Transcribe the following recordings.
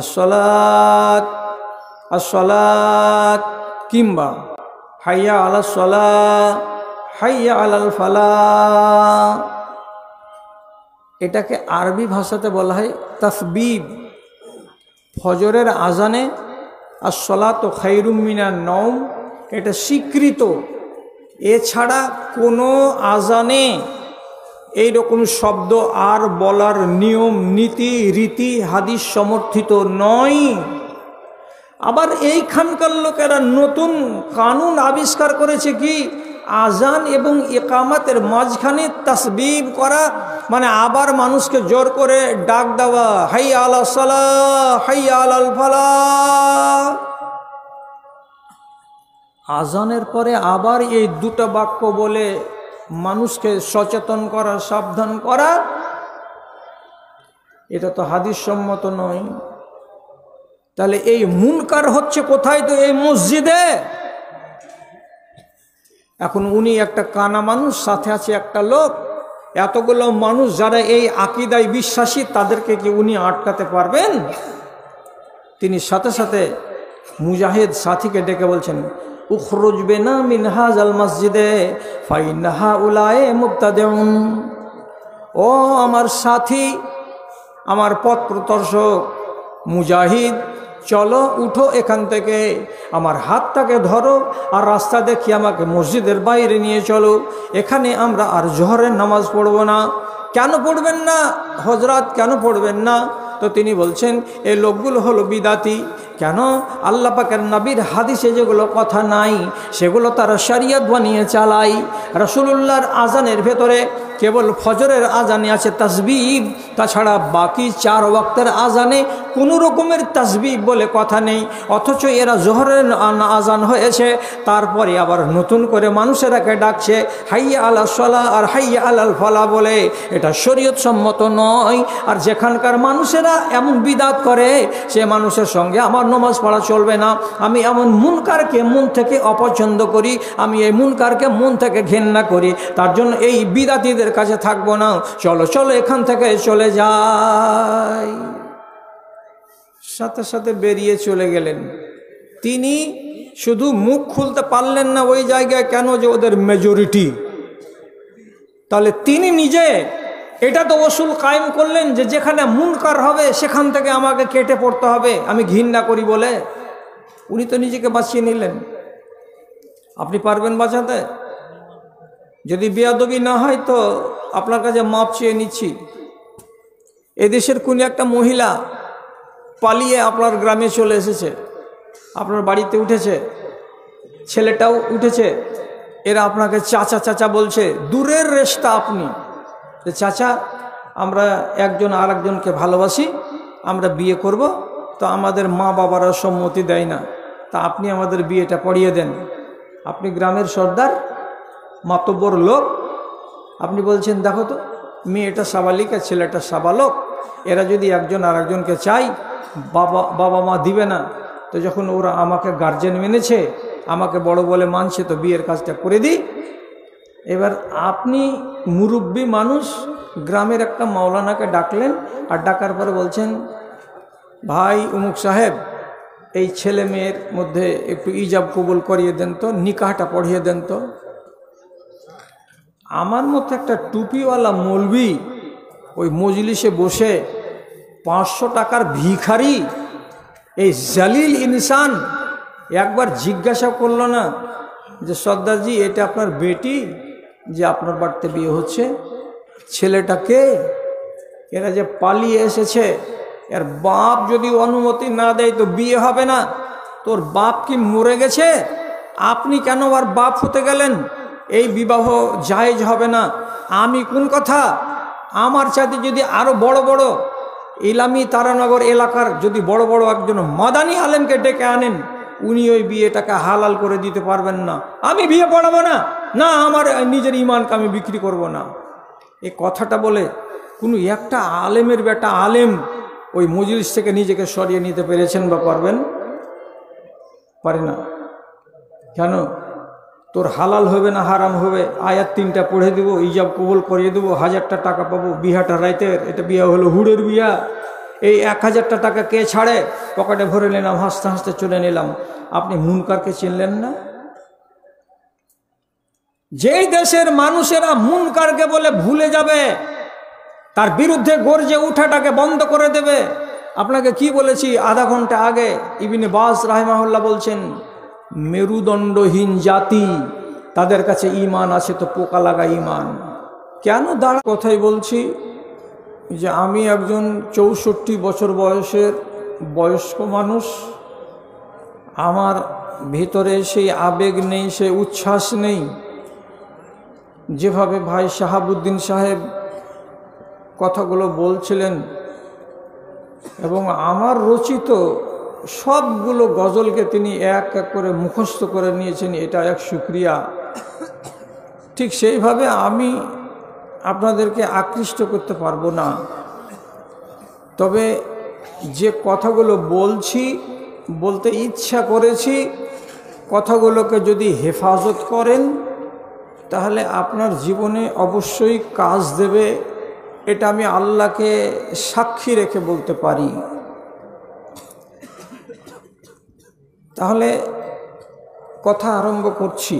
আসসালাত আসসালাত কিংবা হাইয়া আলাস সালাহ হাইয়া আলাল ফালাহ, এটাকে আরবি ভাষাতে বলা হয় তাসবিব। ফজরের আজানে আসসালাতু খায়রুম মিনান নওম এটা স্বীকৃত। এছাড়া কোনো আজানে এইরকম শব্দ আর বলার নিয়ম নীতি রীতি হাদিস সমর্থিত নয়। আবার এইখানকার লোকেরা নতুন কানুন আবিষ্কার করেছে কি, আজান এবং ইকামাতের মাঝখানে তাসবিব করা, মানে আবার মানুষকে জোর করে ডাক দেওয়া, হাইয়া আলাস সালাহ হাইয়া আলাল ফালাহ। আজানের পরে আবার এই দুটো বাক্য বলে মানুষকে সচেতন করা, সাবধান করা, এটা তো হাদিস সম্মত নয়। তাহলে এই মুনকার হচ্ছে কোথায়? তো এই মসজিদে। এখন উনি একটা কানা মানুষ, সাথে আছে একটা লোক, এতগুলো মানুষ যারা এই আকীদায় বিশ্বাসী, তাদেরকে কি উনি আটকাতে পারবেন? তিনি সাথে সাথে মুজাহিদ সাথীকে ডেকে বলছেন, উখরুজ বিনা মিন হাযাল মসজিদে ফাইন্না হাউলাই মুবতাদিউন। ও আমার সাথী, আমার পথ প্রদর্শক মুজাহিদ, চলো উঠো এখান থেকে, আমার হাতটাকে ধরো আর রাস্তা দেখি আমাকে মসজিদের বাইরে নিয়ে চলো। এখানে আমরা আর জোহরের নামাজ পড়ব না। কেন পড়বেন না হযরত, কেন পড়বেন না? তো তিনি বলছেন এই লোকগুলো হলো বিদাতি। কেন? আল্লাহ পাকের নবীর হাদিসে যেগুলো কথা নাই সেগুলো তারা শরীয়ত বানিয়ে চালায়। রাসূলুল্লাহর আজানের ভেতরে কেবল ফজরের আজানে আছে তাসবিব, তাছাড়া বাকি 4 ওয়াক্তের আজানে কোনো রকমের তাসবিব বলে কথা নেই। অথচ এরা জোহরের আজান হয়েছে, তারপরে আবার নতুন করে মানুষেরাকে ডাকছে হাইয়া আলাস সালাহ আর হাইয়া আলাল ফালাহ বলে। এটা শরীয়ত সম্মত নয়। আর যেখানকার মানুষেরা এমন বিদাত করে, সে মানুষের সঙ্গে আমার নামাজ পড়া চলবে না। আমি এমন মুনকারকে মন থেকে অপছন্দ করি, আমি এই মুনকারকে মন থেকে ঘেন্না করি। তার জন্য এই বিদাতীদের কাছে থাকবো না। চলো চলো এখান থেকে চলে যাই। সাথে সাথে বেরিয়ে চলে গেলেন। তিনি শুধু মুখ খুলতে পারলেন না ওই জায়গায়, কেন? যে ওদের মেজরিটি। তাহলে তিনি নিজে এটা তো ওসুল কায়েম করলেন যে যেখানে মুনকার হবে সেখান থেকে আমাকে কেটে পড়তে হবে, আমি ঘৃণা করি বলে। উনি তো নিজেকে বাঁচিয়ে নিলেন। আপনি পারবেন বাঁচাতে? যদি বেয়াদবি না হয় তো আপনার কাছে মাপ চেয়ে নিচ্ছি। এদেশের কোন একটা মহিলা পালিয়ে আপনার গ্রামে চলে এসেছে, আপনার বাড়িতে উঠেছে, ছেলেটাও উঠেছে, এরা আপনাকে চাচা চাচা বলছে। দূরের রেশতা আপনি, চাচা আমরা একজন আর একজনকে ভালোবাসি, আমরা বিয়ে করব, তো আমাদের মা বাবারা সম্মতি দেয় না, তা আপনি আমাদের বিয়েটা পড়িয়ে দেন। আপনি গ্রামের সর্দার, মাতব্বর লোক, আপনি বলছেন দেখো তো মেয়েটা সাবালিকা ছেলেটা সাবালক, এরা যদি একজন আর একজনকে চাই, বাবা মা দিবে না, তো যখন ওরা আমাকে গার্জেন মেনেছে, আমাকে বড় বলে মানছে, তো বিয়ের কাজটা করে দিই। এবার আপনি মুরব্বী মানুষ, গ্রামের একটা মাওলানাকে ডাকলেন, আর ডাকার পরে বলছেন ভাই উমুক সাহেব, এই ছেলে মেয়ের মধ্যে একটু ইজাব কবুল করিয়ে দেন তো, নিকাহটা পড়িয়ে দেন তো। আমার মতো একটা টুপিওয়ালা মৌলবি ওই মজলিসে বসে 500 টাকার ভিখারি, এই জালিল ইনসান একবার জিজ্ঞাসা করলো না যে সর্দারজি এটা আপনার বেটি যে আপনার বাড়িতে বিয়ে হচ্ছে, ছেলেটাকে? এরা যে পালিয়ে এসেছে, এর বাপ যদি অনুমতি না দেয় তো বিয়ে হবে না। তোর বাপ কি মরে গেছে? আপনি কেন আর বাপ হতে গেলেন? এই বিবাহ জায়েজ হবে না। আমি কোন কথা, আমার চাইতে যদি আরো বড় বড় ইলামি তারানগর এলাকার যদি বড় বড় একজন মাদানী আলেমকে ডেকে আনেন, উনি ওই বিয়েটাকে হালাল করে দিতে পারবেন না। আমি বিয়ে পড়াবো না, না আমার নিজের ইমানকে আমি বিক্রি করব না। এই কথাটা বলে কোনো একটা আলেমের বেটা আলেম ওই মজলিস থেকে নিজেকে সরিয়ে নিতে পেরেছেন বা পারবেন? পারে না। কেন? তোর হালাল হবে না হারাম হবে, আয়াত 3টা পড়ে দেবো, ইজাব কবুল করিয়ে দেবো, 1000টা টাকা পাবো, বিহাটা রাইতের, এটা বিয়া হলো হুড়ের বিয়া। এই 1000টা টাকা কে ছাড়ে, পকেটে ভরে নিলাম, হাসতে হাসতে চলে নিলাম। আপনি মুনকারকে চিনলেন না? যেই দেশের মানুষেরা মুনকারকে বলে ভুলে যাবে, তার বিরুদ্ধে গর্জে উঠাটাকে বন্ধ করে দেবে। আপনাকে কি বলেছি আধা ঘন্টা আগে, ইবনে বাজ রাহিমাহুল্লাহ বলছেন মেরুদণ্ডহীন জাতি, তাদের কাছে ঈমান আছে তো পোকা লাগা ঈমান। কেন দাঁড়া কথাই বলছি যে আমি একজন 64 বছর বয়সের বয়স্ক মানুষ, আমার ভিতরে সেই আবেগ নেই, সেই উচ্ছ্বাস নেই যেভাবে ভাই শাহাবুদ্দিন সাহেব কথাগুলো বলছিলেন। এবং আমার রচিত সবগুলো গজলকে তিনি এক এক করে মুখস্থ করে নিয়েছেন, এটা এক শুকরিয়া। ঠিক সেইভাবে আমি আপনাদেরকে আকৃষ্ট করতে পারবো না, তবে যে কথাগুলো বলতে ইচ্ছা করেছি, কথাগুলোকে যদি হেফাজত করেন তাহলে আপনার জীবনে অবশ্যই কাজ দেবে, এটা আমি আল্লাহকে সাক্ষী রেখে বলতে পারি। তাহলে কথা আরম্ভ করছি।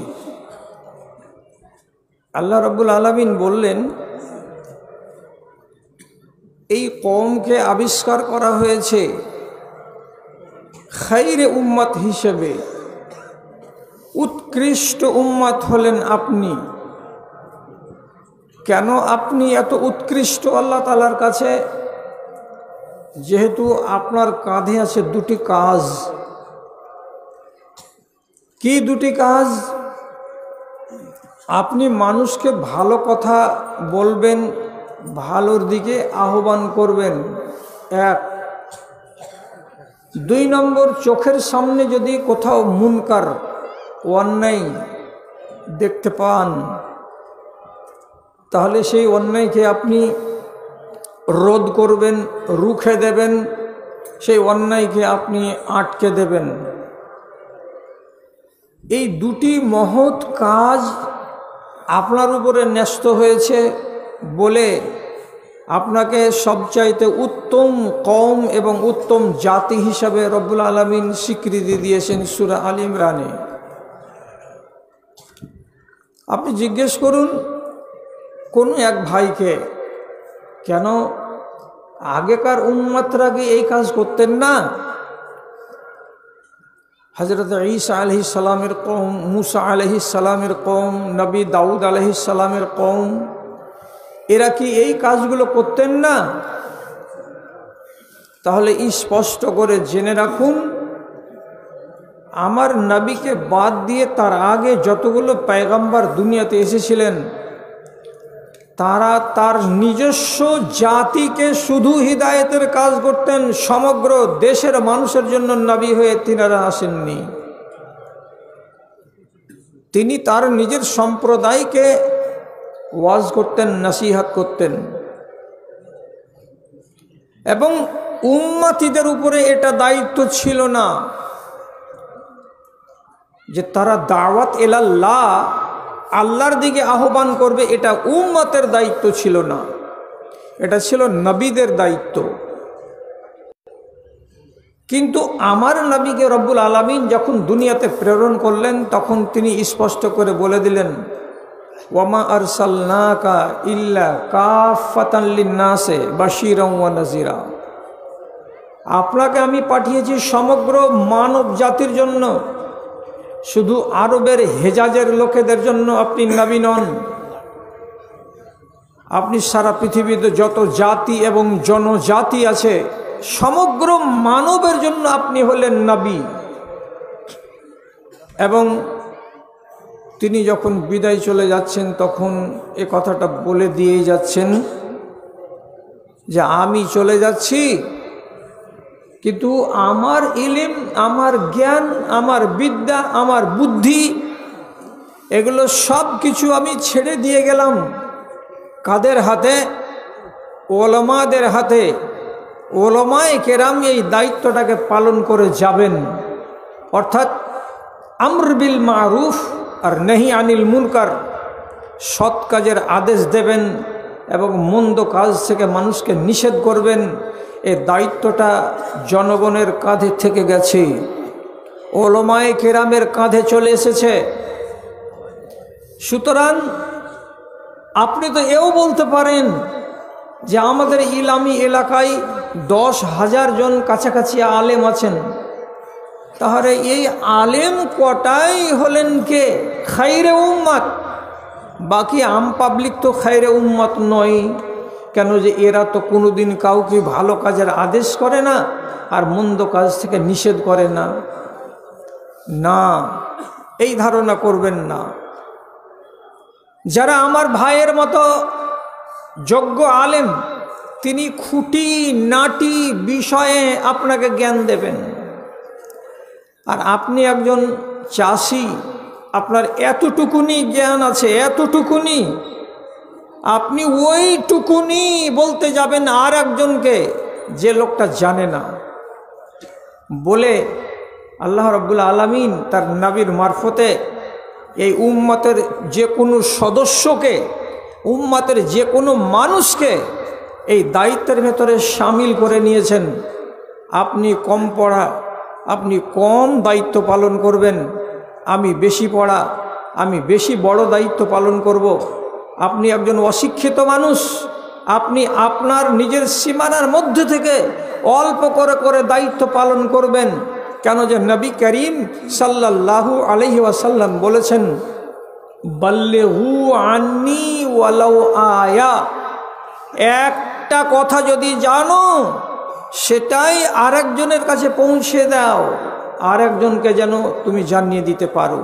আল্লাহ রাব্বুল আলামিন বললেন, এই কওমকে আবিষ্কার করা হয়েছে খায়রে উম্মত হিসেবে। উৎকৃষ্ট উম্মত হলেন আপনি। কেন আপনি এত উৎকৃষ্ট আল্লাহ তাআলার কাছে? যেহেতু আপনার কাঁধে আছে দুটি কাজ। কি দুটি কাজ? আপনি মানুষকে ভালো কথা বলবেন, ভালোর দিকে আহ্বান করবেন, 1। 2 নম্বর, চোখের সামনে যদি কোথাও মুনকার, অন্যায় দেখতে পান, তাহলে সেই অন্যায়কে আপনি রোধ করবেন, রুখে দেবেন, সেই অন্যায়কে আপনি আটকে দেবেন। এই দুটি মহৎ কাজ আপনার উপরে ন্যস্ত হয়েছে বলে আপনাকে সবচাইতে উত্তম কওম এবং উত্তম জাতি হিসাবে রব্বুল আলামিন স্বীকৃতি দিয়েছেন সূরা আল ইমরানে। আপনি জিজ্ঞেস করুন কোন এক ভাইকে, কেন আগেকার উম্মতরা কি এই কাজ করতেন না? হযরত ঈসা আলাইহিস সালামের কওম, মুসা আলাইহিস সালামের কওম, নবী দাউদ আলাইহিস সালামের কওম, এরা কি এই কাজগুলো করতেন না? তাহলে স্পষ্ট করে জেনে রাখুন, আমার নবীকে বাদ দিয়ে তার আগে যতগুলো পয়গম্বর দুনিয়াতে এসেছিলেন, তারা তার নিজস্ব জাতিকে শুধু হিদায়েতের কাজ করতেন, সমগ্র দেশের মানুষের জন্য নবী হয়ে তিনারা আসেননি। তিনি তার নিজের সম্প্রদায়কে ওয়াজ করতেন, নসিহত করতেন, এবং উম্মতিদের উপরে এটা দায়িত্ব ছিল না যে তারা দাওয়াত ইলাল্লাহ, আল্লাহর দিকে আহ্বান করবে, এটা উম্মতের দায়িত্ব ছিল না, এটা ছিল নবীদের দায়িত্ব। কিন্তু আমার নবীকে রব্বুল আলামিন যখন দুনিয়াতে প্রেরণ করলেন, তখন তিনি স্পষ্ট করে বলে দিলেন, ওয়ামা আরসালনাকা ইল্লা কাফাতান লিন্নাসে বাশীরাও ওয়া নাযীরা। আপনাকে আমি পাঠিয়েছি সমগ্র মানব জাতির জন্য, শুধু আরবের হেজাজের লোকেদের জন্য আপনি নবী নন। আপনি সারা পৃথিবীতে যত জাতি এবং জনজাতি আছে, সমগ্র মানবের জন্য আপনি হলেন নবী। এবং তিনি যখন বিদায় চলে যাচ্ছেন, তখন এ কথাটা বলে দিয়েই যাচ্ছেন যে আমি চলে যাচ্ছি, কিন্তু আমার ইলম, আমার জ্ঞান, আমার বিদ্যা, আমার বুদ্ধি, এগুলো সব কিছু আমি ছেড়ে দিয়ে গেলাম। কাদের হাতে? ওলামাদের হাতে। ওলামায়ে কেরাম এই দায়িত্বটাকে পালন করে যাবেন, অর্থাৎ আমর বিল মারুফ আর নাহি আনিল মুনকার, সৎ কাজের আদেশ দেবেন, এবং মন্দ কাজ থেকে মানুষকে নিষেধ করবেন, এই দায়িত্বটা জনগণের কাঁধে থেকে গেছে, ওলামায়ে কেরামের কাঁধে চলে এসেছে। সুতরাং আপনি তো এও বলতে পারেন যে আমাদের ইলামি এলাকায় 10,000 জন কাছাকাছি আলেম আছেন, তাহলে এই আলেম কটাই হলেন কে? খাইরে উম্মত। বাকি আম পাবলিক তো খাইরে উম্মত নয়। কেন? যে এরা তো কোনোদিন কাউকে ভালো কাজের আদেশ করে না আর মন্দ কাজ থেকে নিষেধ করে না। না, এই ধারণা করবেন না। যারা আমার ভাইয়ের মতো যোগ্য আলেম, তিনি খুঁটি নাটি বিষয়ে আপনাকে জ্ঞান দেবেন। আর আপনি একজন চাষি, আপনার এতটুকুনি জ্ঞান আছে, এতটুকুনি, আপনি ওইটুকুনি বলতে যাবেন আর একজনকে যে লোকটা জানে না। বলে আল্লাহ রাব্বুল আলামিন তার নবীর মারফতে এই উম্মতের যে কোনো সদস্যকে, উম্মতের যে কোনো মানুষকে এই দায়িত্বের ভেতরে শামিল করে নিয়েছেন। আপনি কম পড়া, আপনি কম দায়িত্ব পালন করবেন, আমি বেশি পড়া, আমি বেশি বড় দায়িত্ব পালন করব। আপনি একজন অশিক্ষিত মানুষ, আপনি আপনার নিজের সীমানার মধ্যে থেকে অল্প করে করে দায়িত্ব পালন করবেন। কেন? যে নবী করিম সাল্লাল্লাহু আলাইহি ওয়াসাল্লাম বলেছেন, বাল্লিগু আন্নি ওয়ালাউ আয়া। একটা কথা যদি জানো সেটাই আরেকজনের কাছে পৌঁছে দাও, আরেকজনকে যেন তুমি জানিয়ে দিতে পারো।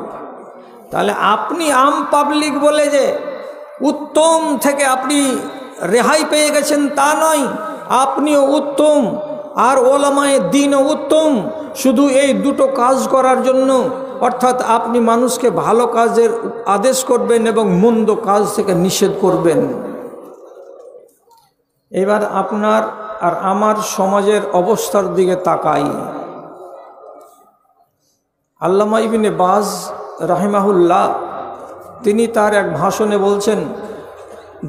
তাহলে আপনি আম পাবলিক বলে যে উত্তম থেকে আপনি রেহাই পেয়ে গেছেন তা নয়, আপনিও উত্তম আর ওলামায়ে দ্বীনও উত্তম। শুধু এই দুটো কাজ করার জন্য, অর্থাৎ আপনি মানুষকে ভালো কাজের আদেশ করবেন এবং মন্দ কাজ থেকে নিষেধ করবেন। এবার আপনার আর আমার সমাজের অবস্থার দিকে তাকাই। আল্লামা ইবনে বাজ রাহিমাহুল্লাহ তিনি তার এক ভাষণে বলছেন,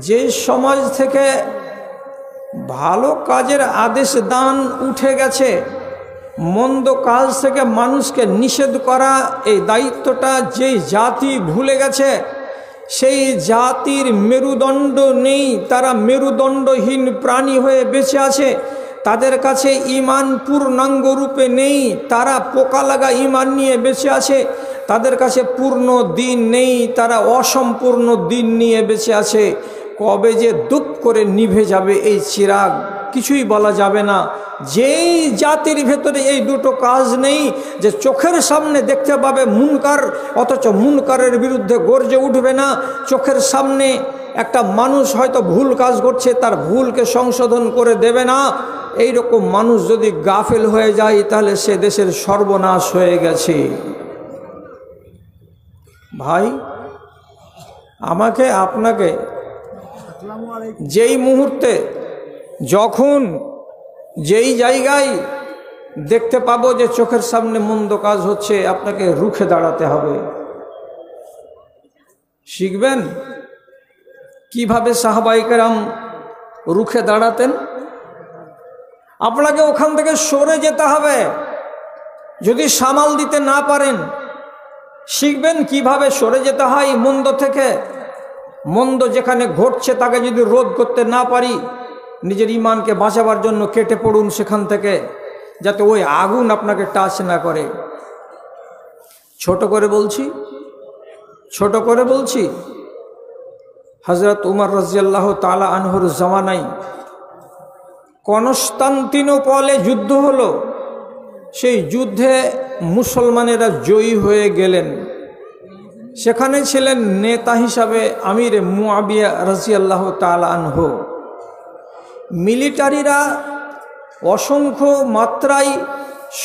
যে সমাজ থেকে ভালো কাজের আদেশ দান উঠে গেছে, মন্দ কাজ থেকে মানুষকে নিষেধ করা এই দায়িত্বটা যে জাতি ভুলে গেছে, সেই জাতির মেরুদণ্ড নেই, তারা মেরুদণ্ডহীন প্রাণী হয়ে বেঁচে আছে। তাদের কাছে ঈমান পূর্ণাঙ্গ রূপে নেই, তারা পোকা লাগা ঈমান নিয়ে বেঁচে আছে। তাদের কাছে পূর্ণ দিন নেই, তারা অসম্পূর্ণ দিন নিয়ে বেঁচে আছে। কবে যে দুপ করে নিভে যাবে এই চিরাগ কিছুই বলা যাবে না। যেই জাতির ভেতরে এই দুটো কাজ নেই, যে চোখের সামনে দেখতে পাবে মুনকার, অথচ মুনকারের বিরুদ্ধে গর্জে উঠবে না। চোখের সামনে একটা মানুষ হয়তো ভুল কাজ করছে, তার ভুলকে সংশোধন করে দেবে না। এই রকম মানুষ যদি গাফেল হয়ে যায়, তাহলে সে দেশের সর্বনাশ হয়ে গেছে। ভাই, আমাকে আপনাকে যেই মুহূর্তে, যখন যেই জায়গায় দেখতে পাবো যে চোখের সামনে মন্দ কাজ হচ্ছে, আপনাকে রুখে দাঁড়াতে হবে। শিখবেন কিভাবে সাহাবায়ে কেরাম রুখে দাঁড়াতেন। আপনাকে ওখান থেকে সরে যেতে হবে। যদি সামাল দিতে না পারেন, শিখবেন কিভাবে সরে যেতে হয় মন্দ থেকে। মন্দ যেখানে ঘটছে তাকে যদি রোধ করতে না পারি, নিজের ঈমানকে বাঁচাবার জন্য কেটে পড়ুন সেখান থেকে, যাতে ওই আগুন আপনাকে টাচ না করে। ছোট করে বলছি, হযরত উমর রাদিয়াল্লাহু তাআলা আনহুর জামানায় কনস্তান্তিনোপলে যুদ্ধ হলো। সেই যুদ্ধে মুসলমানেরা জয়ী হয়ে গেলেন। সেখানে ছিলেন নেতা হিসাবে আমির মুআবিয়া রাদিয়াল্লাহু তাআলা আনহু। মিলিটারিরা অসংখ্য মাত্রায়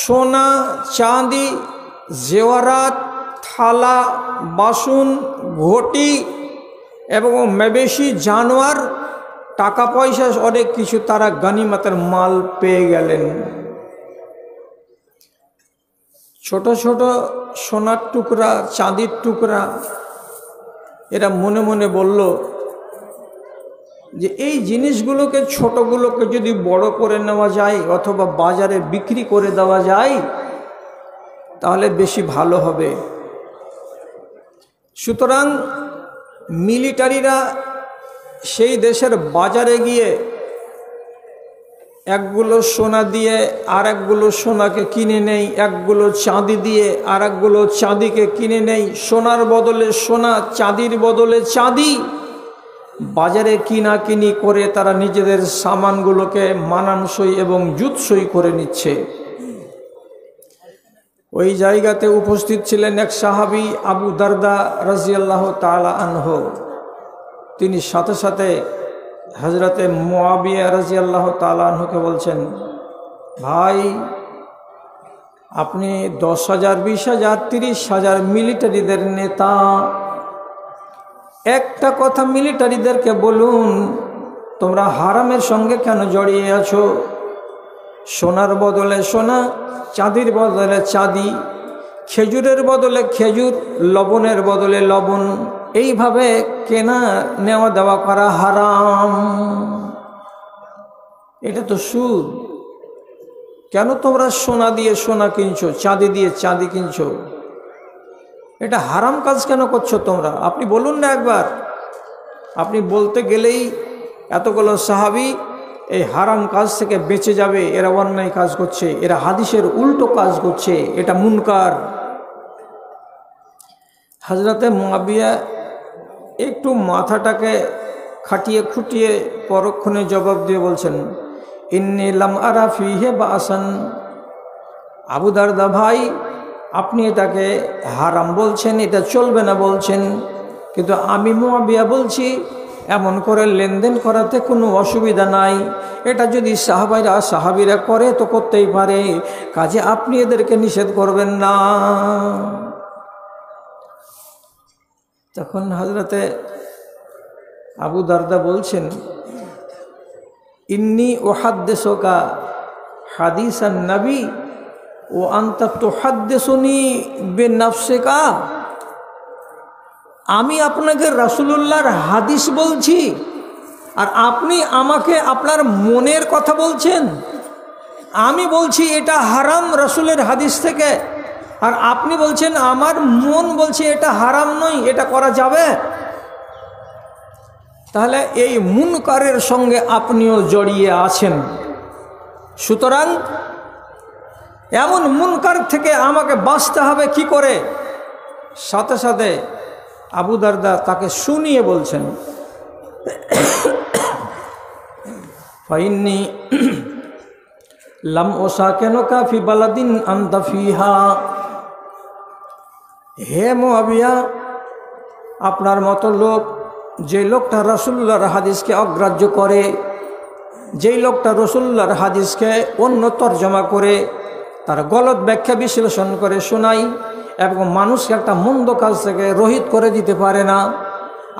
সোনা, চাঁদি, জেওয়ারাত, থালা, বাসন, ঘটি এবং মবেশি জানোয়ার, টাকা পয়সা, অনেক কিছু তারা গনিমতের মাল পেয়ে গেলেন। ছোট ছোট সোনার টুকরা, চাঁদির টুকরা। এরা মনে মনে বলল যে এই জিনিসগুলোকে, ছোটগুলোকে যদি বড় করে নেওয়া যায় অথবা বাজারে বিক্রি করে দেওয়া যায় তাহলে বেশি ভালো হবে। সুতরাং মিলিটারিরা সেই দেশের বাজারে গিয়ে একগুলো সোনা দিয়ে আর একগুলো সোনাকে কিনে নেই, একগুলো চাঁদি দিয়ে আর একগুলো চাঁদিকে কিনে নেই, সোনার বদলে সোনা, চাঁদির বদলে চাঁদি বাজারে কিনাকিনি করে তারা নিজেদের সামানগুলোকে মানানসই এবং জুতসই করে নিচ্ছে। ওই জায়গাতে উপস্থিত ছিলেন এক সাহাবী আবু দারদা রাদিয়াল্লাহু তাআলা আনহু। তিনি সাথে সাথে হযরতে মুআবিয়া রাদিয়াল্লাহু তাআলা আনহুকে বলছেন, ভাই আপনি 10,000, 20,000, 30,000 মিলিটারিদের নেতা, একটা কথা মিলিটারিদেরকে বলুন, তোমরা হারামের সঙ্গে কেন জড়িয়ে আছো? সোনার বদলে সোনা, চাঁদির বদলে চাঁদি, খেজুরের বদলে খেজুর, লবণের বদলে লবণ, এইভাবে কেনা নেওয়া দেওয়া করা হারাম। এটা তো সুদ। কেন তোমরা সোনা দিয়ে সোনা কিনছো, চাঁদি দিয়ে চাঁদি কিনছো? এটা হারাম কাজ কেন করছো তোমরা? আপনি বলুন না একবার। আপনি বলতে গেলেই এতগুলো সাহাবী এই হারাম কাজ থেকে বেঁচে যাবে, এরা অন্যায় কাজ করছে, এরা হাদিসের উল্টো কাজ করছে, এটা মুনকার। হযরতে মুআবিয়া একটু মাথাটাকে খাটিয়ে খুটিয়ে পরক্ষণে জবাব দিয়ে বলছেন, ইন্নী লাম আরা ফিহি বাসান। আবু দারদা ভাই, আপনি এটাকে হারাম বলছেন, এটা চলবে না বলছেন, কিন্তু আমি মুআবিয়া বলছি এমন করে লেনদেন করাতে কোনো অসুবিধা নাই। এটা যদি সাহাবীরা করে তো করতেই পারে, কাজে আপনি এদেরকে নিষেধ করবেন না। তখন হযরতে আবু দারদা বলছেন, ইন্নী উহাদ্দিসুকা হাদিসান নবী ও আনতা তুহাদ্দিসুনি বিনাফসিকা। আমি আপনাকে রাসূলুল্লাহর হাদিস বলছি আর আপনি আমাকে আপনার মনের কথা বলছেন। আমি বলছি এটা হারাম রাসূলের হাদিস থেকে, আর আপনি বলছেন আমার মন বলছে এটা হারাম নয়, এটা করা যাবে। তাহলে এই মুনকারের সঙ্গে আপনিও জড়িয়ে আছেন। সুতরাং এমন মুনকার থেকে আমাকে বাঁচতে হবে কি করে? সাথে সাথে আবু দারদা তাকে শুনিয়ে বলছেন, ফাইন্নী লাম ওসাকিনুকা ফি বালাদিন আনতা ফিহা। হে মুআবিয়া, আপনার মতো লোক, যে লোকটা রাসূলুল্লাহর হাদিসকে অগ্রাহ্য করে, যেই লোকটা রাসূলুল্লাহর হাদিসকে অন্য তর্জমা করে, তার গলত ব্যাখ্যা বিশ্লেষণ করে শোনাই এবং মানুষকে একটা মন্দ কাজ থেকে রহিত করে দিতে পারে না,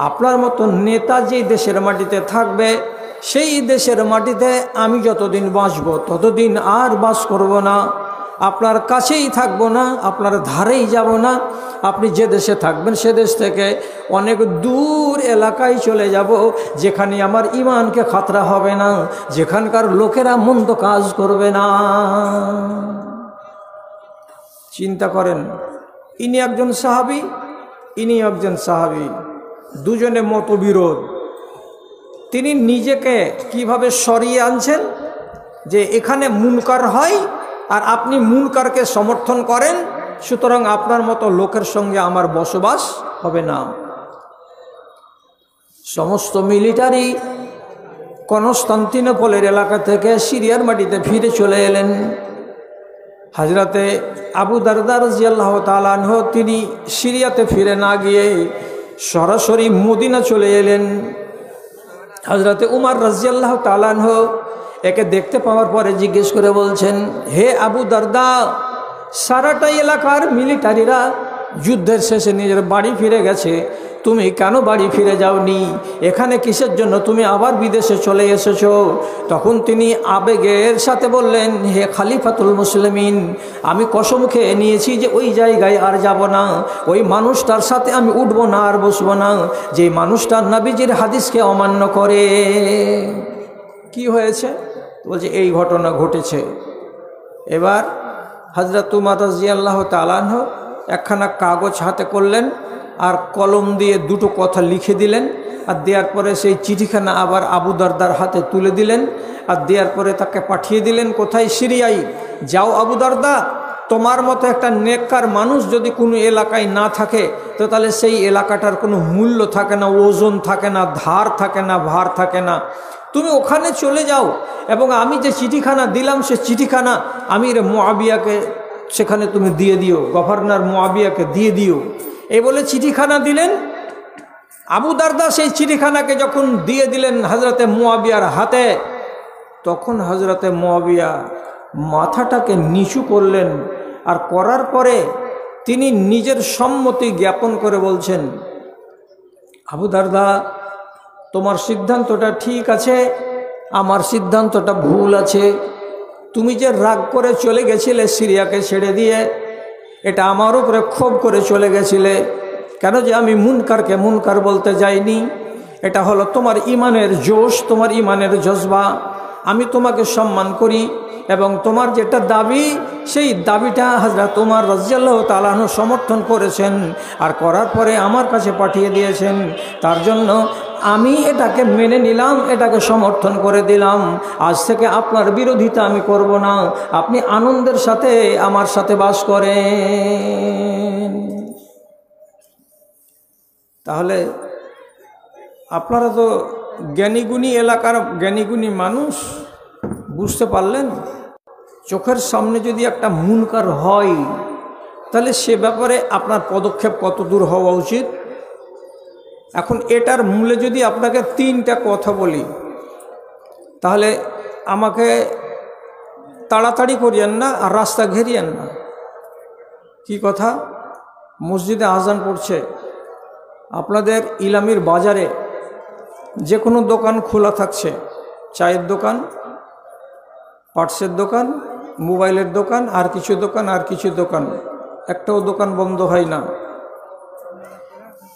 আপনার মতো নেতা যেই দেশের মাটিতে থাকবে, সেই দেশের মাটিতে আমি যতদিন বাঁচব ততদিন আর বাস করব না, আপনার কাছেই থাকব না, আপনার ধারেই যাব না। আপনি যে দেশে থাকবেন সে দেশ থেকে অনেক দূর এলাকায় চলে যাব, যেখানে আমার ঈমানকে খাতরা হবে না, যেখানকার লোকেরা মন্দ কাজ করবে না। চিন্তা করেন, ইনি একজন সাহাবী, ইনি একজন সাহাবী, দুজনে মতবিরোধ। তিনি নিজেকে কিভাবে সরিয়ে আনছেন যে এখানে মুনকার হয় আর আপনি মুনকারকে সমর্থন করেন, সুতরাং আপনার মতো লোকের সঙ্গে আমার বসবাস হবে না। সমস্ত মিলিটারি কনস্টান্টিনোপলের এলাকা থেকে সিরিয়ার মাটিতে ফিরে চলে এলেন। হযরতে আবু দারদা রাদিয়াল্লাহু তাআলা আনহু তিনি সিরিয়াতে ফিরে না গিয়ে সরাসরি মদিনা চলে এলেন। হযরতে উমর রাদিয়াল্লাহু তাআলা আনহু একে দেখতে পাওয়ার পরে জিজ্ঞেস করে বলছেন, হে আবু দারদা, সারাটা এলাকার মিলিটারিরা যুদ্ধের শেষে নিজের বাড়ি ফিরে গেছে, তুমি কেন বাড়ি ফিরে যাওনি, এখানে কিসের জন্য তুমি আবার বিদেশে চলে এসেছো? তখন তিনি আবেগের সাথে বললেন, হে খলিফাতুল মুসলিমিন, আমি কসম খেয়ে নিয়েছি যে ওই জায়গায় আর যাব না, ওই মানুষটার সাথে আমি উঠবো না আর বসবো না, যে মানুষটা নবীজির হাদিসকে অমান্য করে। কি হয়েছে? বলছে এই ঘটনা ঘটেছে। এবার হযরত উমর রাদিয়াল্লাহু তাআলা আনহু একখানা কাগজ হাতে করলেন আর কলম দিয়ে দুটো কথা লিখে দিলেন, আর দেওয়ার পরে সেই চিঠিখানা আবার আবু দারদার হাতে তুলে দিলেন, আর দেওয়ার পরে তাকে পাঠিয়ে দিলেন কোথায়? সিরিয়ায়। যাও আবু দারদা, তোমার মতো একটা নেককার মানুষ যদি কোনো এলাকায় না থাকে তো তাহলে সেই এলাকাটার কোনো মূল্য থাকে না, ওজন থাকে না, ধার থাকে না, ভার থাকে না। তুমি ওখানে চলে যাও এবং আমি যে চিঠিখানা দিলাম সে চিঠিখানা আমির মুআবিয়াকে সেখানে তুমি দিয়ে দিও, গভর্নর মুআবিয়াকে দিয়ে দিও। এই বলে চিঠিখানা দিলেন। আবু দারদা সেই চিঠিখানাকে যখন দিয়ে দিলেন হযরতে মুআবিয়ার হাতে, তখন হযরতে মুআবিয়া মাথাটাকে নিচু করলেন, আর করার পরে তিনি নিজের সম্মতি জ্ঞাপন করে বলছেন, আবু দারদা, তোমার সিদ্ধান্তটা ঠিক আছে, আমার সিদ্ধান্তটা ভুল আছে। তুমি যে রাগ করে চলে গেছিলে সিরিয়াকে ছেড়ে দিয়ে, এটা আমার উপরে ক্ষোভ করে চলে গেছিলে কেন? যে আমি মুনকারকে মুনকার বলতে যাইনি। এটা হলো তোমার ইমানের জোশ, তোমার ইমানের জজবা। আমি তোমাকে সম্মান করি এবং তোমার যেটা দাবি সেই দাবিটা হযরত উমর রাদিয়াল্লাহু তাআলা আনহু সমর্থন করেছেন আর করার পরে আমার কাছে পাঠিয়ে দিয়েছেন। তার জন্য আমি এটাকে মেনে নিলাম, এটাকে সমর্থন করে দিলাম। আজ থেকে আপনার বিরোধিতা আমি করব না, আপনি আনন্দের সাথে আমার সাথে বাস করেন। তাহলে আপনারা তো জ্ঞানীগুণী এলাকার জ্ঞানীগুণী মানুষ, বুঝতে পারলেন চোখের সামনে যদি একটা মুনকার হয় তাহলে সে ব্যাপারে আপনার পদক্ষেপ কত দূর হওয়া উচিত। এখন এটার মূলে যদি আপনাকে তিনটা কথা বলি তাহলে আমাকে তাড়াতাড়ি করিয়েন না আর রাস্তা ঘেরিয়েন না। কি কথা? মসজিদে আজান পড়ছে, আপনাদের ইলামির বাজারে যে কোনো দোকান খোলা থাকছে, চায়ের দোকান, পার্টসের দোকান, মোবাইলের দোকান, আর কিছু দোকান, আর কিছু দোকান, একটাও দোকান বন্ধ হয় না।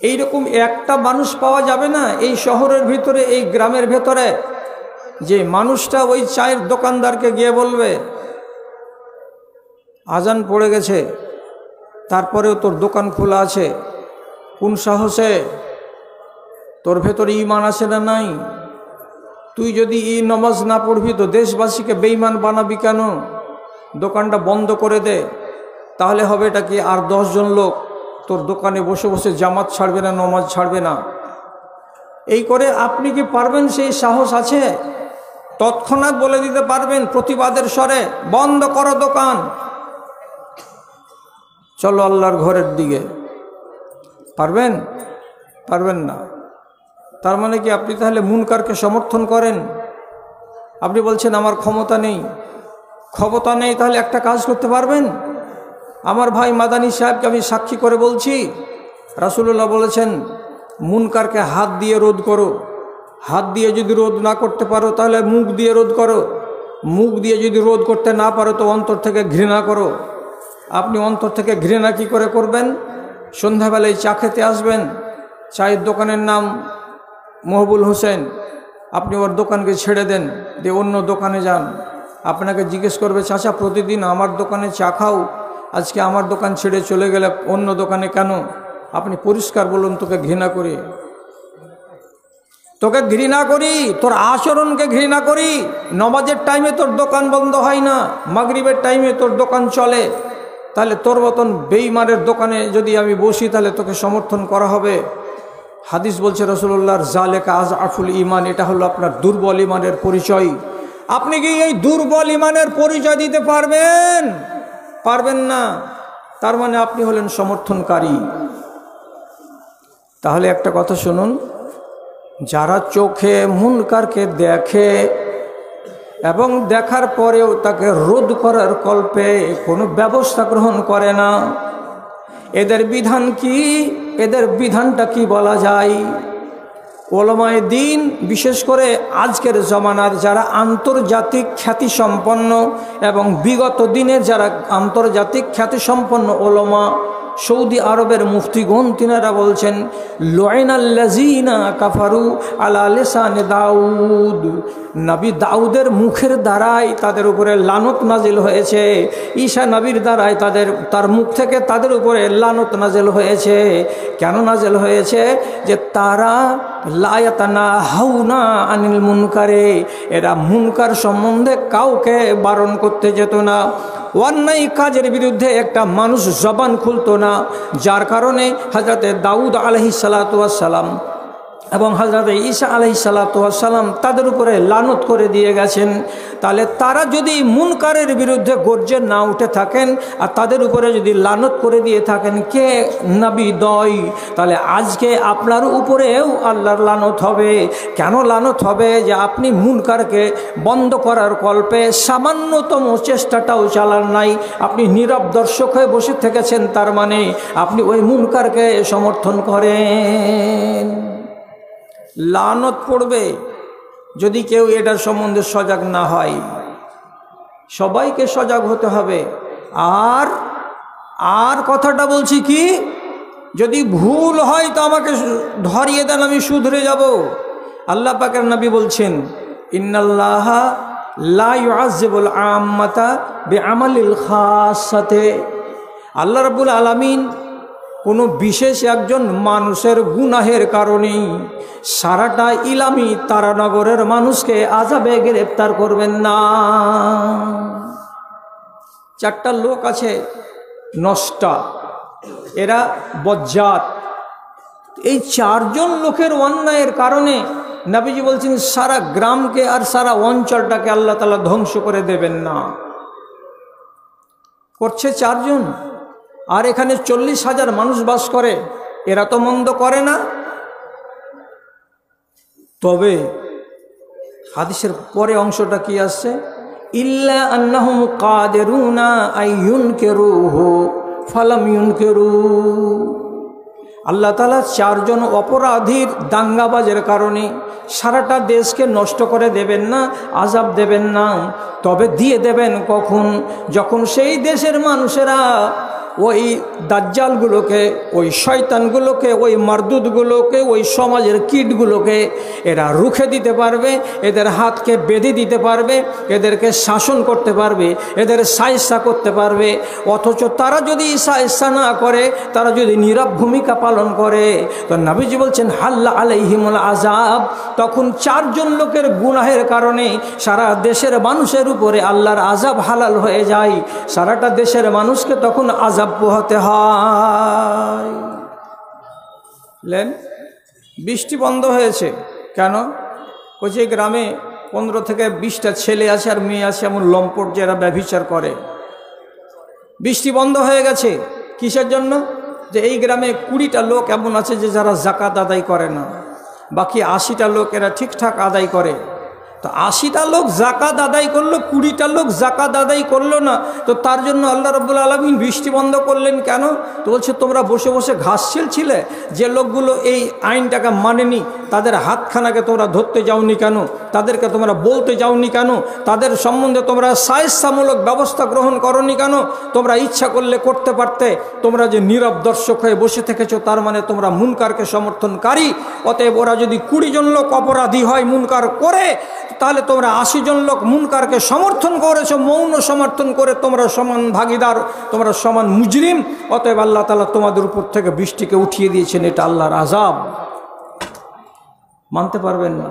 এইরকম একটা মানুষ পাওয়া যাবে না এই শহরের ভিতরে, এই গ্রামের ভেতরে, যে মানুষটা ওই চায়ের দোকানদারকে গিয়ে বলবে আজান পড়ে গেছে তারপরেও তোর দোকান খোলা আছে, কোন সাহসে? তোর ভেতরে ঈমান আছে না নাই? তুই যদি এই নামাজ না পড়বি তো দেশবাসীকে বেঈমান বানাবি কেন? দোকানটা বন্ধ করে দে, তাহলে হবে এটা কি আর 10 জন লোক তোর দোকানে বসে বসে জামাত ছাড়বে না, নামাজ ছাড়বে না। এই করে আপনি কি পারবেন? সেই সাহস আছে? তৎক্ষণাৎ বলে দিতে পারবেন প্রতিবাদের স্বরে, বন্ধ করো দোকান, চলো আল্লাহর ঘরের দিকে? পারবেন? পারবেন না। তার মানে কি আপনি তাহলে মুনকারকে সমর্থন করেন? আপনি বলছেন আমার ক্ষমতা নেই। ক্ষমতা নেই তাহলে একটা কাজ করতে পারবেন? আমার ভাই মাদানী সাহেবকে আমি সাক্ষী করে বলছি, রাসূলুল্লাহ বলেছেন মুনকারকে হাত দিয়ে রোধ করো। হাত দিয়ে যদি রোধ না করতে পারো তাহলে মুখ দিয়ে রোধ করো। মুখ দিয়ে যদি রোধ করতে না পারো তো অন্তর থেকে ঘৃণা করো। আপনি অন্তর থেকে ঘৃণা কি করে করবেন? সন্ধ্যাবেলায় চা খেতে আসবেন, চায়ের দোকানের নাম মহবুল হোসেন, আপনি ওর দোকানকে ছেড়ে দেন, দিয়ে অন্য দোকানে যান। আপনাকে জিজ্ঞেস করবে, চাচা প্রতিদিন আমার দোকানে চা খাও, আজকে আমার দোকান ছেড়ে চলে গেলে অন্য দোকানে কেন? আপনি পরিষ্কার বলুন, তোকে ঘৃণা করি, তোকে ঘৃণা করি, তোর আচরণকে ঘৃণা করি। নামাজের টাইমে তোর দোকান বন্ধ হয় না, মাগরিবের টাইমে তোর দোকান চলে, তাহলে তোর মতন বেঈমানের দোকানে যদি আমি বসি তাহলে তোকে সমর্থন করা হবে? হাদিস বলছে রাসূলুল্লাহর জালেকা আযআফুল ঈমান, এটা হলো আপনার দুর্বল ঈমানের পরিচয়। আপনি কি এই দুর্বল ঈমানের পরিচয় দিতে পারবেন? পারবেন না। তার মানে আপনি হলেন সমর্থনকারী। তাহলে একটা কথা শুনুন, যারা চোখে মুনকারকে দেখে এবং দেখার পরেও তাকে রোধ করার কল্পে কোনো ব্যবস্থা গ্রহণ করে না, এদের বিধান কি? এদের বিধানটা কি বলা যায়? ওলামায়ে দ্বীন, বিশেষ করে আজকের জমানার যারা আন্তর্জাতিক খ্যাতিসম্পন্ন এবং বিগত দিনের যারা আন্তর্জাতিক খ্যাতিসম্পন্ন ওলামা, সৌদি আরবের মুফতিগণ, তিনারা বলছেন লুইনাল্লাযীনা কাফারু আলা লিসানি দাউদ, নবী দাউদের মুখের দ্বারাই তাদের উপরে লানত নাজিল হয়েছে। ঈসা নবীর দ্বারাই তার মুখ থেকে তাদের উপরে লানত নাজিল হয়েছে। কেন নাজিল হয়েছে? যে তারা লা ইয়াতানাহাউনা আনিল মুনকারে, এরা মুনকার সম্বন্ধে কাউকে বারণ করতে যেত না। অন্যায় কাজের বিরুদ্ধে একটা মানুষ জবান খুলতো না, যার কারণে হযরতে দাউদ আলাইহিস সালাতু ওয়াস সালাম এবং হযরতে ঈসা আলাইহিস সালাতু ওয়াস সালাম তাদের উপরে লানত করে দিয়ে গেছেন। তাহলে তারা যদি মুনকারের বিরুদ্ধে গর্জে না উঠে থাকেন আর তাদের উপরে যদি লানত করে দিয়ে থাকেন কে নবী দয়, তাহলে আজকে আপনার উপরেও আল্লাহর লানত হবে। কেন লানত হবে? যে আপনি মুনকারকে বন্ধ করার কল্পে সামান্যতম চেষ্টাটাও চালান নাই, আপনি নীরব দর্শক হয়ে বসে থেকেছেন, তার মানে আপনি ওই মুনকারকে সমর্থন করেন। লানত পড়বে যদি কেউ এটার সম্বন্ধে সজাগ না হয়। সবাইকে সজাগ হতে হবে। আর কথাটা বলছি কি, যদি ভুল হয় তো আমাকে ধরিয়ে দেন, আমি শুধরে যাব। আল্লাহ পাকের নবী বলছেন ইন্নাল্লাহা লা ইউআযিবুল আম্মাতা বিআমালিল খাসাতে, আল্লাহ রাব্বুল আলামিন কোনো বিশেষ একজন মানুষের গুনাহের কারণেই সারাটা ইলামি তারানগরের মানুষকে আযাবে গ্রেফতার করবেন না। চারটা লোক আছে নষ্টা, এরা বজ্জাত। এই চারজন লোকের অন্যায়ের কারণে নবীজি বলছেন সারা গ্রামকে আর সারা অঞ্চলটাকে আল্লাহ তাআলা ধ্বংস করে দেবেন না। করছে চারজন, আর এখানে 40,000 মানুষ বাস করে, এরা তো মন্দ করে না। তবে হাদিসের পরে অংশটা কি আসছে? ইল্লা আন্নাহুম কাদিরুনা আইয়ুনকিরুহু ফালাম ইউনকিরু। আল্লাহ তাআলা চারজন অপরাধীর দাঙ্গাবাজের কারণে সারাটা দেশকে নষ্ট করে দেবেন না, আযাব দেবেন না। তবে দিয়ে দেবেন কখন? যখন সেই দেশের মানুষেরা ওই দাজ্জালগুলোকে, ওই শয়তানগুলোকে, ওই মারদুদগুলোকে, ওই সমাজের কীটগুলোকে এরা রুখে দিতে পারবে, এদের হাতকে বেঁধে দিতে পারবে, এদেরকে শাসন করতে পারবে, এদের সায়স্তা করতে পারবে। অথচ তারা যদি সায়স্তা না করে, তারা যদি নীরব ভূমিকা পালন করে, তো নবীজি বলছেন হাল্লা আলাইহিমুল আযাব। তখন চারজন লোকের গুনাহের কারণে সারা দেশের মানুষের উপরে আল্লাহর আযাব হালাল হয়ে যায়। সারাটা দেশের মানুষকে তখন আযাব পোহাতে হয়। বৃষ্টি বন্ধ হয়েছে কেন? ওই যে গ্রামে 15 থেকে 20টা ছেলে আছে আর মেয়ে আছে এমন লম্পট, যারা ব্যভিচার করে। বৃষ্টি বন্ধ হয়ে গেছে কিসের জন্য? যে এই গ্রামে 20টা লোক এমন আছে যে যারা যাকাত আদায় করে না, বাকি 80টা লোক এরা ঠিকঠাক আদায় করে। তো 80টা লোক যাকাত আদায় করলো, 20টা লোক যাকাত আদায় করলো না, তো তার জন্য আল্লাহ রাব্বুল আলামিন বৃষ্টি বন্ধ করলেন কেন? তো বলছে তোমরা বসে বসে ঘাস ছিলে, যে লোকগুলো এই আইনটাকে মানেনি তাদের হাতখানাকে তোমরা ধরতে যাওনি কেন? তাদেরকে তোমরা বলতে যাওনি কেন? তাদের সম্বন্ধে তোমরা সায়স্তামূলক ব্যবস্থা গ্রহণ করনি কেন? তোমরা ইচ্ছা করলে করতে পারতে। তোমরা যে নীরব দর্শক হয়ে বসে থেকেছো, তার মানে তোমরা মুনকারকে সমর্থনকারী। অতএব ওরা যদি 20 জন লোক অপরাধী হয় মুনকার করে, তাহলে তোমরা 80 জন লোক মুনকারকে সমর্থন করেছো, মৌন সমর্থন করে তোমরা সমান ভাগীদার, তোমরা সমান মুজরিম। অতএব আল্লাহ তাআলা তোমাদের উপর থেকে বৃষ্টিকে উঠিয়ে দিয়েছেন, এটা আল্লাহর আযাব। মানতে পারবেন না,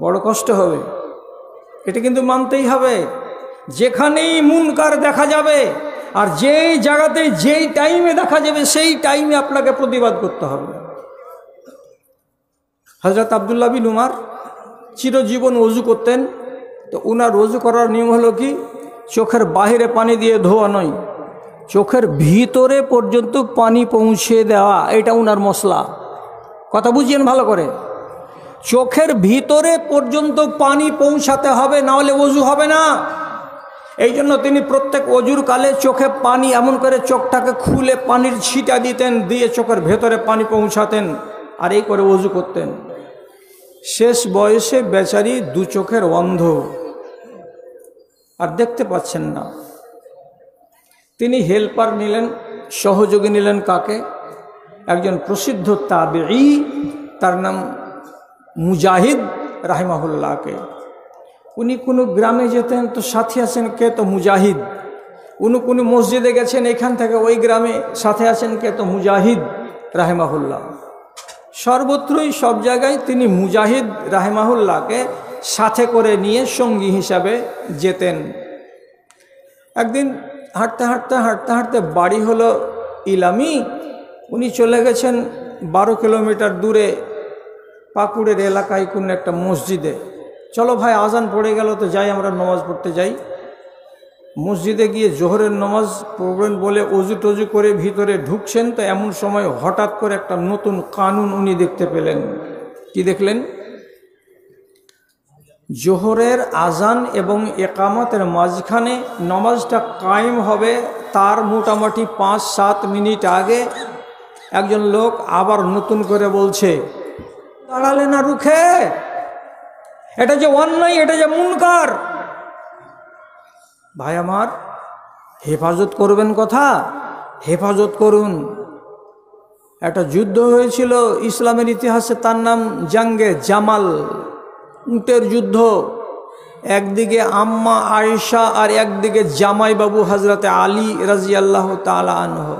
বড় কষ্ট হবে। এটা কিন্তু মানতেই হবে। যেখানেই মুনকার দেখা যাবে আর যেই জায়গাতে যেই টাইমে দেখা যাবে, সেই টাইমে আপনাকে প্রতিবাদ করতে হবে। হযরত আব্দুল্লাহ বিন উমর চিরজীবন ওযু করতেন। তো উনার ওযু করার নিয়ম হলো কি, চোখের বাহিরে পানি দিয়ে ধোয়া নয়, চোখের ভিতরে পর্যন্ত পানি পৌঁছে দেওয়া, এটা উনার মশলা। কথা বুঝিয়েন ভালো করে। চোখের ভিতরে পর্যন্ত পানি পৌঁছাতে হবে, না হলে ওযু হবে না। এই জন্য তিনি প্রত্যেক অজুর কালে চোখে পানি এমন করে চোখটাকে খুলে পানির ছিটা দিতেন, দিয়ে চোখের ভেতরে পানি পৌঁছাতেন, আর এই করে অজু করতেন। শেষ বয়সে বেচারি দু চোখের অন্ধ, আর দেখতে পাচ্ছেন না। তিনি হেল্পার নিলেন, সহযোগী নিলেন কাকে? একজন প্রসিদ্ধ তাবেঈ, তার নাম মুজাহিদ রাহিমাহুল্লাহকে। উনি কোনো গ্রামে যেতেন তো সাথে আছেন কে? তো মুজাহিদ। উনি কোনো মসজিদে গেছেন, এখান থেকে ওই গ্রামে সাথে আছেন কে? তো মুজাহিদ রাহিমাহুল্লাহ। সর্বত্রই সব জায়গায় তিনি মুজাহিদ রাহিমাহুল্লাহকে সাথে করে নিয়ে সঙ্গী হিসাবে যেতেন। একদিন হাঁটতে হাঁটতে হাঁটতে হাঁটতে বাড়ি হলো ইলামি। উনি চলে গেছেন 12 কিলোমিটার দূরে পাকুড়ের এলাকায় কোনো একটা মসজিদে। চলো ভাই, আজান পড়ে গেল তো যাই, আমরা নামাজ পড়তে যাই। মসজিদে গিয়ে জোহরের নামাজ পড়বেন বলে অজু টজু করে ভিতরে ঢুকছেন, তো এমন সময় হঠাৎ করে একটা নতুন কানুন উনি দেখতে পেলেন। কি দেখলেন? জোহরের আজান এবং একামতের মাঝখানে নামাজটা কায়েম হবে, তার মোটামুটি 5-7 মিনিট আগে একজন লোক আবার নতুন করে বলছে, দাঁড়ালে না রুখে, এটা যে অন্যায়, এটা যে মুনকার। ভাই আমার, হেফাজত করবেন কথা, হেফাজত করুন। একটা যুদ্ধ হয়েছিল ইসলামের ইতিহাসে, তার নাম জাঙ্গে জামাল, উটের যুদ্ধ। একদিকে আম্মা আয়েশা আর একদিকে জামাই বাবু হজরতে আলী রাদিয়াল্লাহু তাআলা আনহু।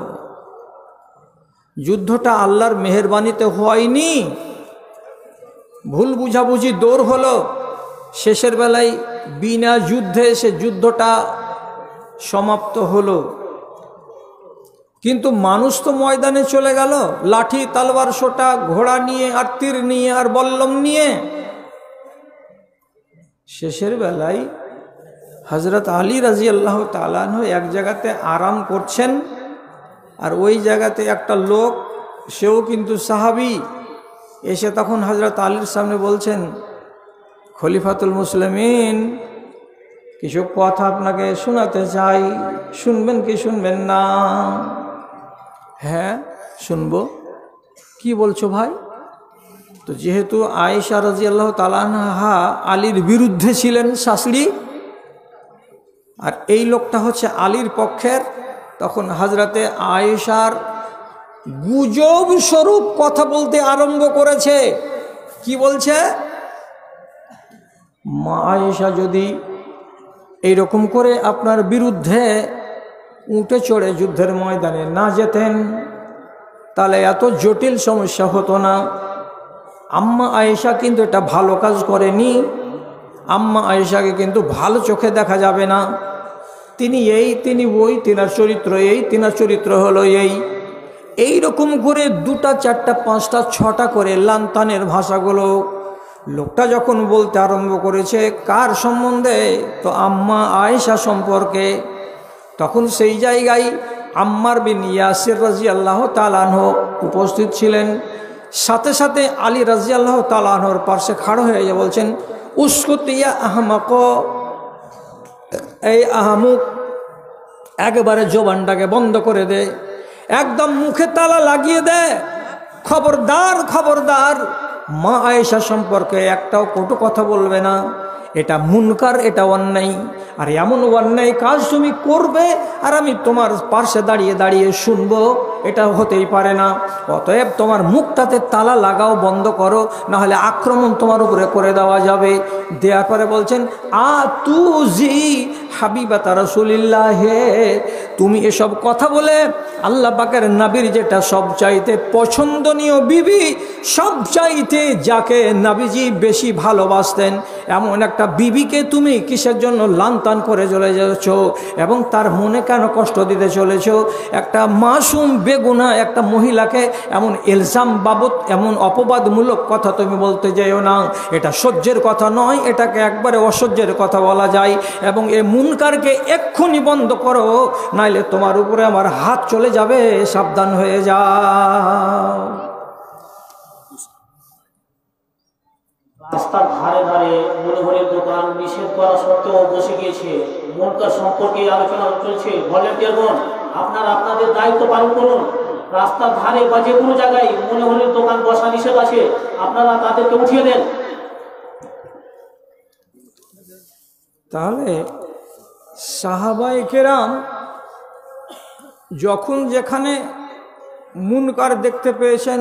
যুদ্ধটা আল্লাহর মেহেরবানিতে হয়নি, ভুল বুঝাবুঝি দৌড় হলো। শেষের বেলায় বিনা যুদ্ধে সে যুদ্ধটা সমাপ্ত হলো। কিন্তু মানুষ তো ময়দানে চলে গেল, লাঠি তলোয়ার সোটা ঘোড়া নিয়ে আর তীর নিয়ে আর বল্লম নিয়ে। শেষের বেলায় হযরত আলী রাদিয়াল্লাহু তাআলা আনহু এক জায়গাতে আরাম করছেন, আর ওই জায়গাতে একটা লোক, সেও কিন্তু সাহাবী, এসে তখন হযরত আলীর সামনে বলছেন, খলিফাতুল মুসলিমিন, কিছু কথা আপনাকে শোনাতে চাই, শুনবেন কি শুনবেন না? হ্যাঁ শুনবো। কি বলছো ভাই? তো যেহেতু আয়েশা রাদিয়াল্লাহু তাআলা আনহা আলীর বিরুদ্ধে ছিলেন শাশুড়ি, আর এই লোকটা হচ্ছে আলীর পক্ষের, তখন হযরতে আয়েশার গুজব স্বরূপ কথা বলতে আরম্ভ করেছে। কি বলছে? মা আয়েশা যদি এইরকম করে আপনার বিরুদ্ধে উঠে চড়ে যুদ্ধের ময়দানে না যেতেন, তাহলে এত জটিল সমস্যা হতো না। আম্মা আয়েশা কিন্তু এটা ভালো কাজ করেনি। আম্মা আয়েশাকে কিন্তু ভালো চোখে দেখা যাবে না। তিনি এই, তিনি ওই, তিনার চরিত্র এই, তিনার চরিত্র হলো এই রকম করে 2টা 4টা 5টা 6টা করে লান্তানের ভাষাগুলো লোকটা যখন বলতে আরম্ভ করেছে। কার সম্বন্ধে? তো আম্মা আয়েশা সম্পর্কে। তখন সেই জায়গায় আম্মার বিন ইয়াসির রাদিয়াল্লাহু তাআলা আনহু উপস্থিত ছিলেন। সাথে সাথে আলী রাদিয়াল্লাহু তাআলা আনহুর পাশে খাড়া হয়ে গিয়ে বলছেন, উসকুত ইয়া আহমাক, এই আহমুক, একবারে জবানটাকে বন্ধ করে দে, একদম মুখে তালা লাগিয়ে দে। খবরদার, খবরদার, মা আয়েশা সম্পর্কে একটাও কটু কথা বলবে না। এটা মুনকার, এটা অন্যায়। আর এমন অন্যায় কাজ তুমি করবে আর আমি তোমার পাশে দাঁড়িয়ে দাঁড়িয়ে শুনবো, এটা হতেই পারে না। অতএব তোমার মুখটাতে তালা লাগাও, বন্ধ করো, নাহলে আক্রমণ তোমার উপরে করে দেওয়া যাবে। দেওয়ার পরে বলছেন, আতুজি হাবিবাতা রাসূলিল্লাহ, তুমি এসব কথা বলে আল্লাহ পাকের নবীর যেটা সবচাইতে পছন্দনীয় বিবি, সবচাইতে যাকে নবীজি বেশি ভালোবাসতেন, এমন একটা বিবিকে তুমি কিসের জন্য লানতান করে চলে যাচ্ছ এবং তার মনে কেন কষ্ট দিতে চলেছ? একটা মাসুম বেগুনা একটা মহিলাকে এমন ইলজাম বাবদ, এমন অপবাদমূলক কথা তুমি বলতে যাইও না। এটা সহ্যের কথা নয়, এটাকে একবারে অসহ্যের কথা বলা যায়। এবং এই মুনকারকে এক্ষুনি বন্ধ করো, নাইলে তোমার উপরে আমার হাত চলে যাবে, সাবধান হয়ে যাও। রাস্তার ধারে ধারে মনে দোকান নিষেধ করা সত্ত্বেও বসে গিয়েছে মুনকার সম্পর্কে আলোচনা চলছে। ভলেন্টিয়ারগণ, আপনারা আপনাদের দায়িত্ব পালন করুন। রাস্তার ধারে বা যে কোনো জায়গায় মনে হলে দোকান বসা নিষেধ আছে, আপনারা তাদেরকে উঠিয়ে দেন। তাহলে সাহাবায়ে কেরাম যখন যেখানে মুনকার দেখতে পেয়েছেন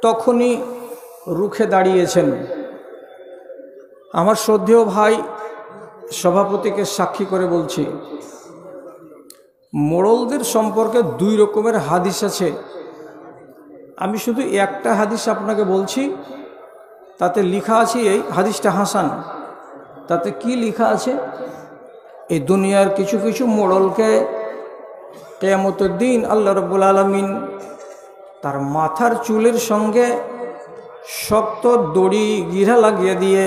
তখনই রুখে দাঁড়িয়েছেন। আমার শ্রদ্ধেয় ভাই সভাপতিকে সাক্ষী করে বলছি, মোড়লদের সম্পর্কে দুই রকমের হাদিস আছে। আমি শুধু একটা হাদিস আপনাকে বলছি, তাতে লেখা আছে, এই হাদিসটা হাসান। তাতে কি লেখা আছে? এই দুনিয়ার কিছু কিছু মোড়লকে কিয়ামতের দিন আল্লাহ রাব্বুল আলামিন তার মাথার চুলের সঙ্গে শক্ত দড়ি গিরা লাগিয়ে দিয়ে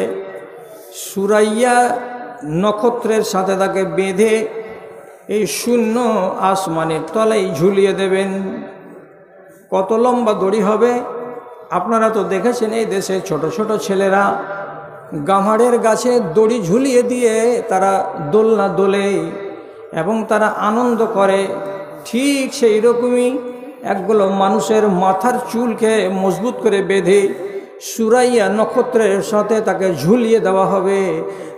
সুরাইয়া নক্ষত্রের সাথে তাকে বেঁধে এই শূন্য আসমানের তলায় ঝুলিয়ে দেবেন। কত লম্বা দড়ি হবে? আপনারা তো দেখেছেন এই দেশে ছোট ছোট ছেলেরা গামারের গাছে দড়ি ঝুলিয়ে দিয়ে তারা দোলনা দোলে এবং তারা আনন্দ করে। ঠিক সেই রকমই একগুলো মানুষের মাথার চুলকে মজবুত করে বেঁধে সুরাইয়া নক্ষত্রের সাথে তাকে ঝুলিয়ে দেওয়া হবে।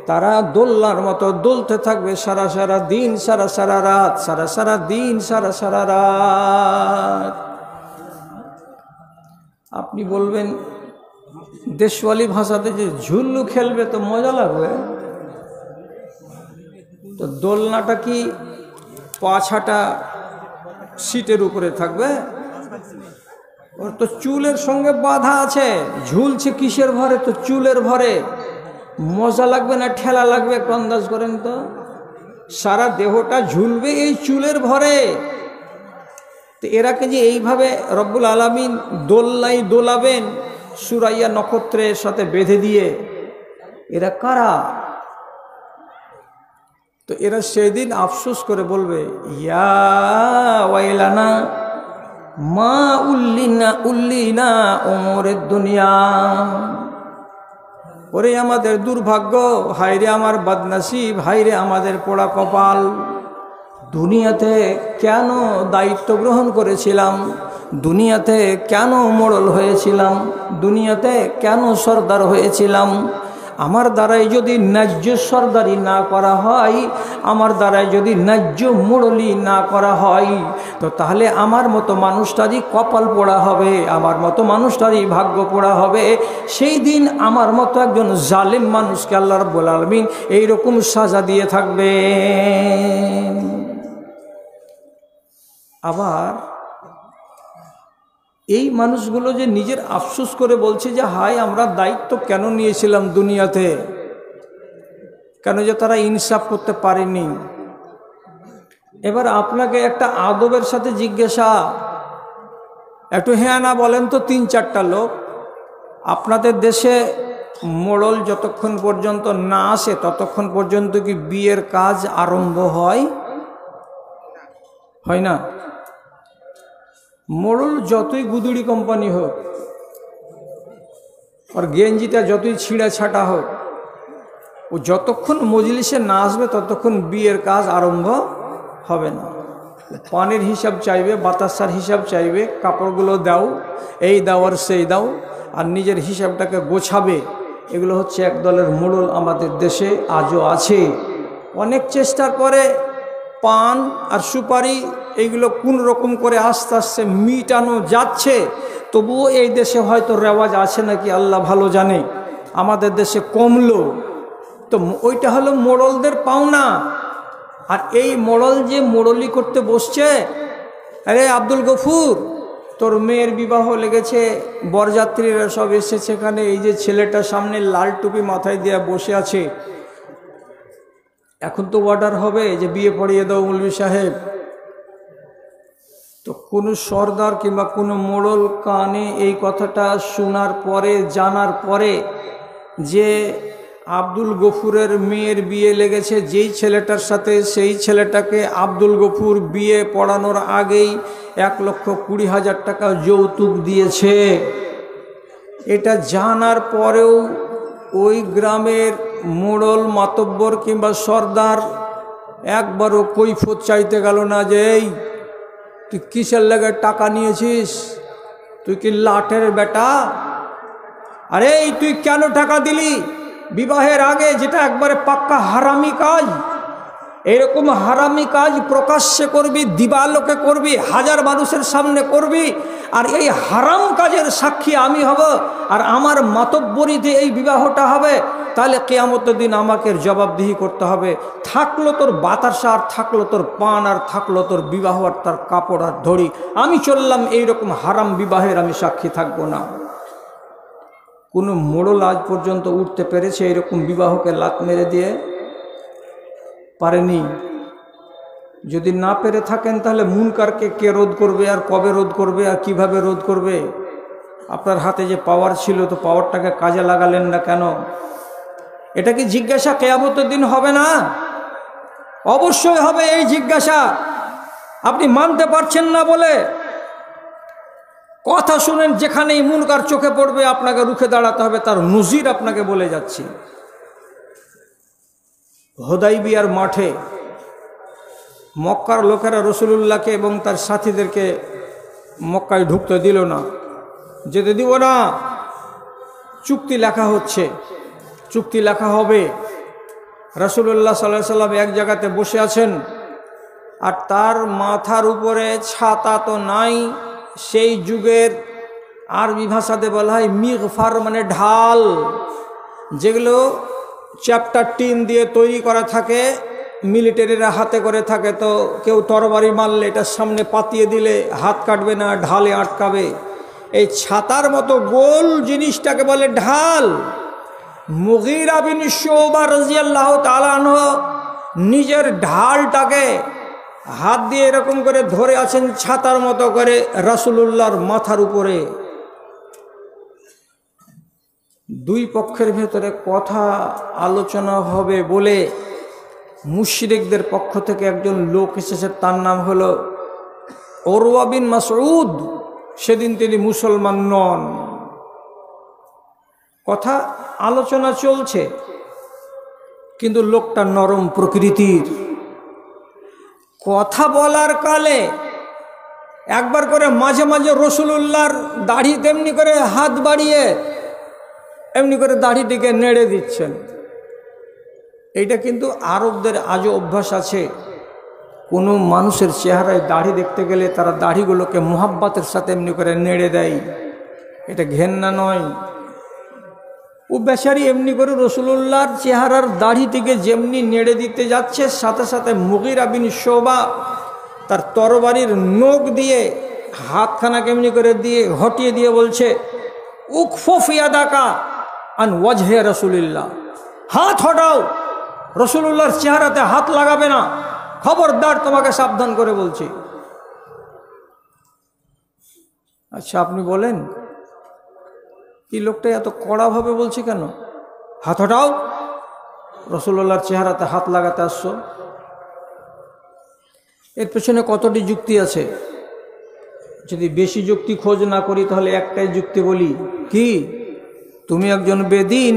তারা দোলনার মতো দোলতে থাকবে সারা সারা দিন, সারা সারা রাত, সারা সারা দিন, সারা সারা রাত। আপনি বলবেন দেশওয়ালি ভাষাতে যে ঝুল্লু খেলবে তো মজা লাগবে। তো দোলনাটা কি পাছাটা সিটের উপরে থাকবে? ওর তো চুলের সঙ্গে বাঁধা আছে, ঝুলছে কিসের ভরে? তো চুলের ভরে। মজা লাগবে না ঠেলা লাগবে? একটু আন্দাজ করেন তো। সারা দেহটা ঝুলবে এই চুলের ভরে। তো এরাকে যে এইভাবে রব্বুল আলামিন দোলনাই দোলাবেন সুরাইয়া নক্ষত্রের সাথে বেঁধে দিয়ে, এরা কারা? তো এরা সেদিন আফসোস করে বলবে, ইয়া ওয়াইলানা মা উল্লিনা উমরের দুনিয়া। ওরে আমাদের দুর্ভাগ্য, হায়রে আমার বদনসিব, হায়রে আমাদের পোড়া কপাল। দুনিয়াতে কেন দায়িত্ব গ্রহণ করেছিলাম? দুনিয়াতে কেন মোড়ল হয়েছিলাম? দুনিয়াতে কেন সর্দার হয়েছিলাম? আমার দ্বারাই যদি ন্যায্য সর্দারি না করা হয়, আমার দ্বারাই যদি ন্যায্য মোড়লি না করা হয়, তো তাহলে আমার মতো মানুষটারই কপাল পোড়া হবে, আমার মতো মানুষটারই ভাগ্য পোড়া হবে। সেই দিন আমার মতো একজন জালেম মানুষকে আল্লাহ রাব্বুল আলামিন এইরকম সাজা দিয়ে থাকবে। আবার এই মানুষগুলো যে নিজের আফসোস করে বলছে যে হায় আমরা দায়িত্ব কেন নিয়েছিলাম দুনিয়াতে, কেন যে তারা ইনসাফ করতে পারেনি। এবার আপনাকে একটা আদবের সাথে জিজ্ঞাসা, একটু হ্যাঁ না বলেন তো। ৩-৪টা লোক, আপনাদের দেশে মোড়ল যতক্ষণ পর্যন্ত না আসে ততক্ষণ পর্যন্ত কি বিয়ের কাজ আরম্ভ হয়? হয় না? মোড়ল যতই গুদুড়ি কোম্পানি হোক, আর গেঞ্জিটা যতই ছিঁড়া ছাটা হোক, ও যতক্ষণ মজলিসে না আসবে ততক্ষণ বিয়ের কাজ আরম্ভ হবে না। পানের হিসাব চাইবে, বাতাসার হিসাব চাইবে, কাপড়গুলো দাও, এই দাও আর সেই দাও, আর নিজের হিসাবটাকে গোছাবে। এগুলো হচ্ছে এক দলের মোড়ল আমাদের দেশে আজও আছে। অনেক চেষ্টার পরে পান আর সুপারি এইগুলো কোন রকম করে আস্তে আস্তে মিটানো যাচ্ছে। তবুও এই দেশে হয়তো রেওয়াজ আছে নাকি আল্লাহ ভালো জানে, আমাদের দেশে কমলো। তো ওইটা হলো মোড়লদের পাওনা। আর এই মোড়ল যে মোড়লি করতে বসছে, আরে আব্দুল গফুর, তোর মেয়ের বিবাহ লেগেছে, বরযাত্রীরা সব এসেছে এখানে, এই যে ছেলেটা সামনে লাল টুপি মাথায় দিয়ে বসে আছে, এখন তো অর্ডার হবে যে বিয়ে পড়িয়ে দাও মৌলভী সাহেব। তো কোনো সর্দার কিংবা কোনো মোড়ল কানে এই কথাটা শোনার পরে, জানার পরে যে আব্দুল গফুরের মেয়ের বিয়ে লেগেছে যেই ছেলেটার সাথে, সেই ছেলেটাকে আব্দুল গফুর বিয়ে পড়ানোর আগেই 1,20,000 টাকা যৌতুক দিয়েছে, এটা জানার পরেও ওই গ্রামের মোড়ল মাতব্বর কিংবা সর্দার একবারও কৈফিয়ত চাইতে গেল না যে এই তুই কিসের লেগে টাকা নিয়েছিস, তুই কি লাটের বেটা, আরে এই তুই কেন টাকা দিলি বিবাহের আগে, যেটা একবারে পাক্কা হারামি কাজ। এরকম হারামি কাজ প্রকাশ্যে করবি, দিবালোকে করবি, হাজার মানুষের সামনে করবি, আর এই হারাম কাজের সাক্ষী আমি হব, আর আমার মাতব্বরিতে এই বিবাহটা হবে, তাহলে কিয়ামতের দিন আমাকে জবাবদিহি করতে হবে। থাকলো তোর বাতাসা, আর থাকলো তোর পান, আর থাকলো তোর বিবাহ, আর তার কাপড় আর ধরি, আমি চললাম এইরকম হারাম বিবাহের আমি সাক্ষী থাকবো না। কোনো মোড়ল আজ পর্যন্ত উঠতে পেরেছে এরকম বিবাহকে লাত মেরে দিয়ে? পারেনি। যদি না পেরে থাকেন তাহলে মুনকারকে কে রোধ করবে, আর কবে রোধ করবে, আর কিভাবে রোধ করবে? আপনার হাতে যে পাওয়ার ছিল, তো পাওয়ারটাকে কাজে লাগালেন না কেন? এটা কি জিজ্ঞাসা কিয়ামতের দিন হবে না? অবশ্যই হবে এই জিজ্ঞাসা। আপনি মানতে পারছেন না বলে কথা শুনেন, যেখানেই মুনকার চোখে পড়বে আপনাকে রুখে দাঁড়াতে হবে, তার নজির আপনাকে বলে যাচ্ছি। হুদাইবিয়ার মাঠে মক্কার লোকেরা রসুলুল্লাহকে এবং তার সাথীদেরকে মক্কায় ঢুকতে দিল না, যেতে দিব না, চুক্তি লেখা হচ্ছে, চুক্তি লেখা হবে। রসুলুল্লাহ সাল্লাল্লাহু আলাইহি সাল্লাম এক জায়গাতে বসে আছেন, আর তার মাথার উপরে ছাতা তো নাই। সেই যুগের আরবি ভাষাতে বলা হয় মিগফার, মানে ঢাল, যেগুলো চ্যাপ্টার টিন দিয়ে তৈরি করা থাকে, মিলিটারিরা হাতে করে থাকে। তো কেউ তরবারি মারলে এটার সামনে পাতিয়ে দিলে হাত কাটবে না, ঢালে আটকাবে। এই ছাতার মতো গোল জিনিসটাকে বলে ঢাল। মুগীরা বিন শুবা রাদিয়াল্লাহু তাআলা আনহু নিজের ঢালটাকে হাত দিয়ে এরকম করে ধরে আছেন ছাতার মতো করে রাসূলুল্লাহর মাথার উপরে। দুই পক্ষের ভেতরে কথা আলোচনা হবে বলে মুশরিকদের পক্ষ থেকে একজন লোক এসেছে, তার নাম হলো উরওয়া বিন মাসউদ। সেদিন তিনি মুসলমান নন। কথা আলোচনা চলছে, কিন্তু লোকটা নরম প্রকৃতির। কথা বলার কালে একবার করে মাঝে মাঝে রাসূলুল্লাহর দাড়ি তেমনি করে হাত বাড়িয়ে এমনি করে দাড়িটিকে নেড়ে দিচ্ছেন। এইটা কিন্তু আরবদের আজও অভ্যাস আছে। কোনো মানুষের চেহারায় দাড়ি দেখতে গেলে তারা দাড়িগুলোকে মোহাব্বতের সাথে এমনি করে নেড়ে দেয়। এটা ঘেন্না নয়। ও বেচারি এমনি করে রাসূলুল্লাহর চেহারার দাড়িটিকে যেমনি নেড়ে দিতে যাচ্ছে, সাথে সাথে মুগীরা বিন শুবা তার তরবারির নখ দিয়ে হাতখানা কেমনি করে দিয়ে হটিয়ে দিয়ে বলছে, উকফুফ ইয়াদাকা আন ওয়াজহে রাসূলিল্লাহ, হাত হটাও, রাসূলুল্লাহর চেহারাতে হাত লাগাবে না, খবরদার, তোমাকে সাবধান করে বলছি। আচ্ছা, আপনি বলেন এই লোকটা এত কড়াভাবে বলছে কেন? হাত হটাও, রাসূলুল্লাহর চেহারাতে হাত লাগাতে আসছো। এর পেছনে কতটি যুক্তি আছে? যদি বেশি যুক্তি খোঁজ না করি তাহলে একটাই যুক্তি বলি, কি? তুমি একজন বেদিন,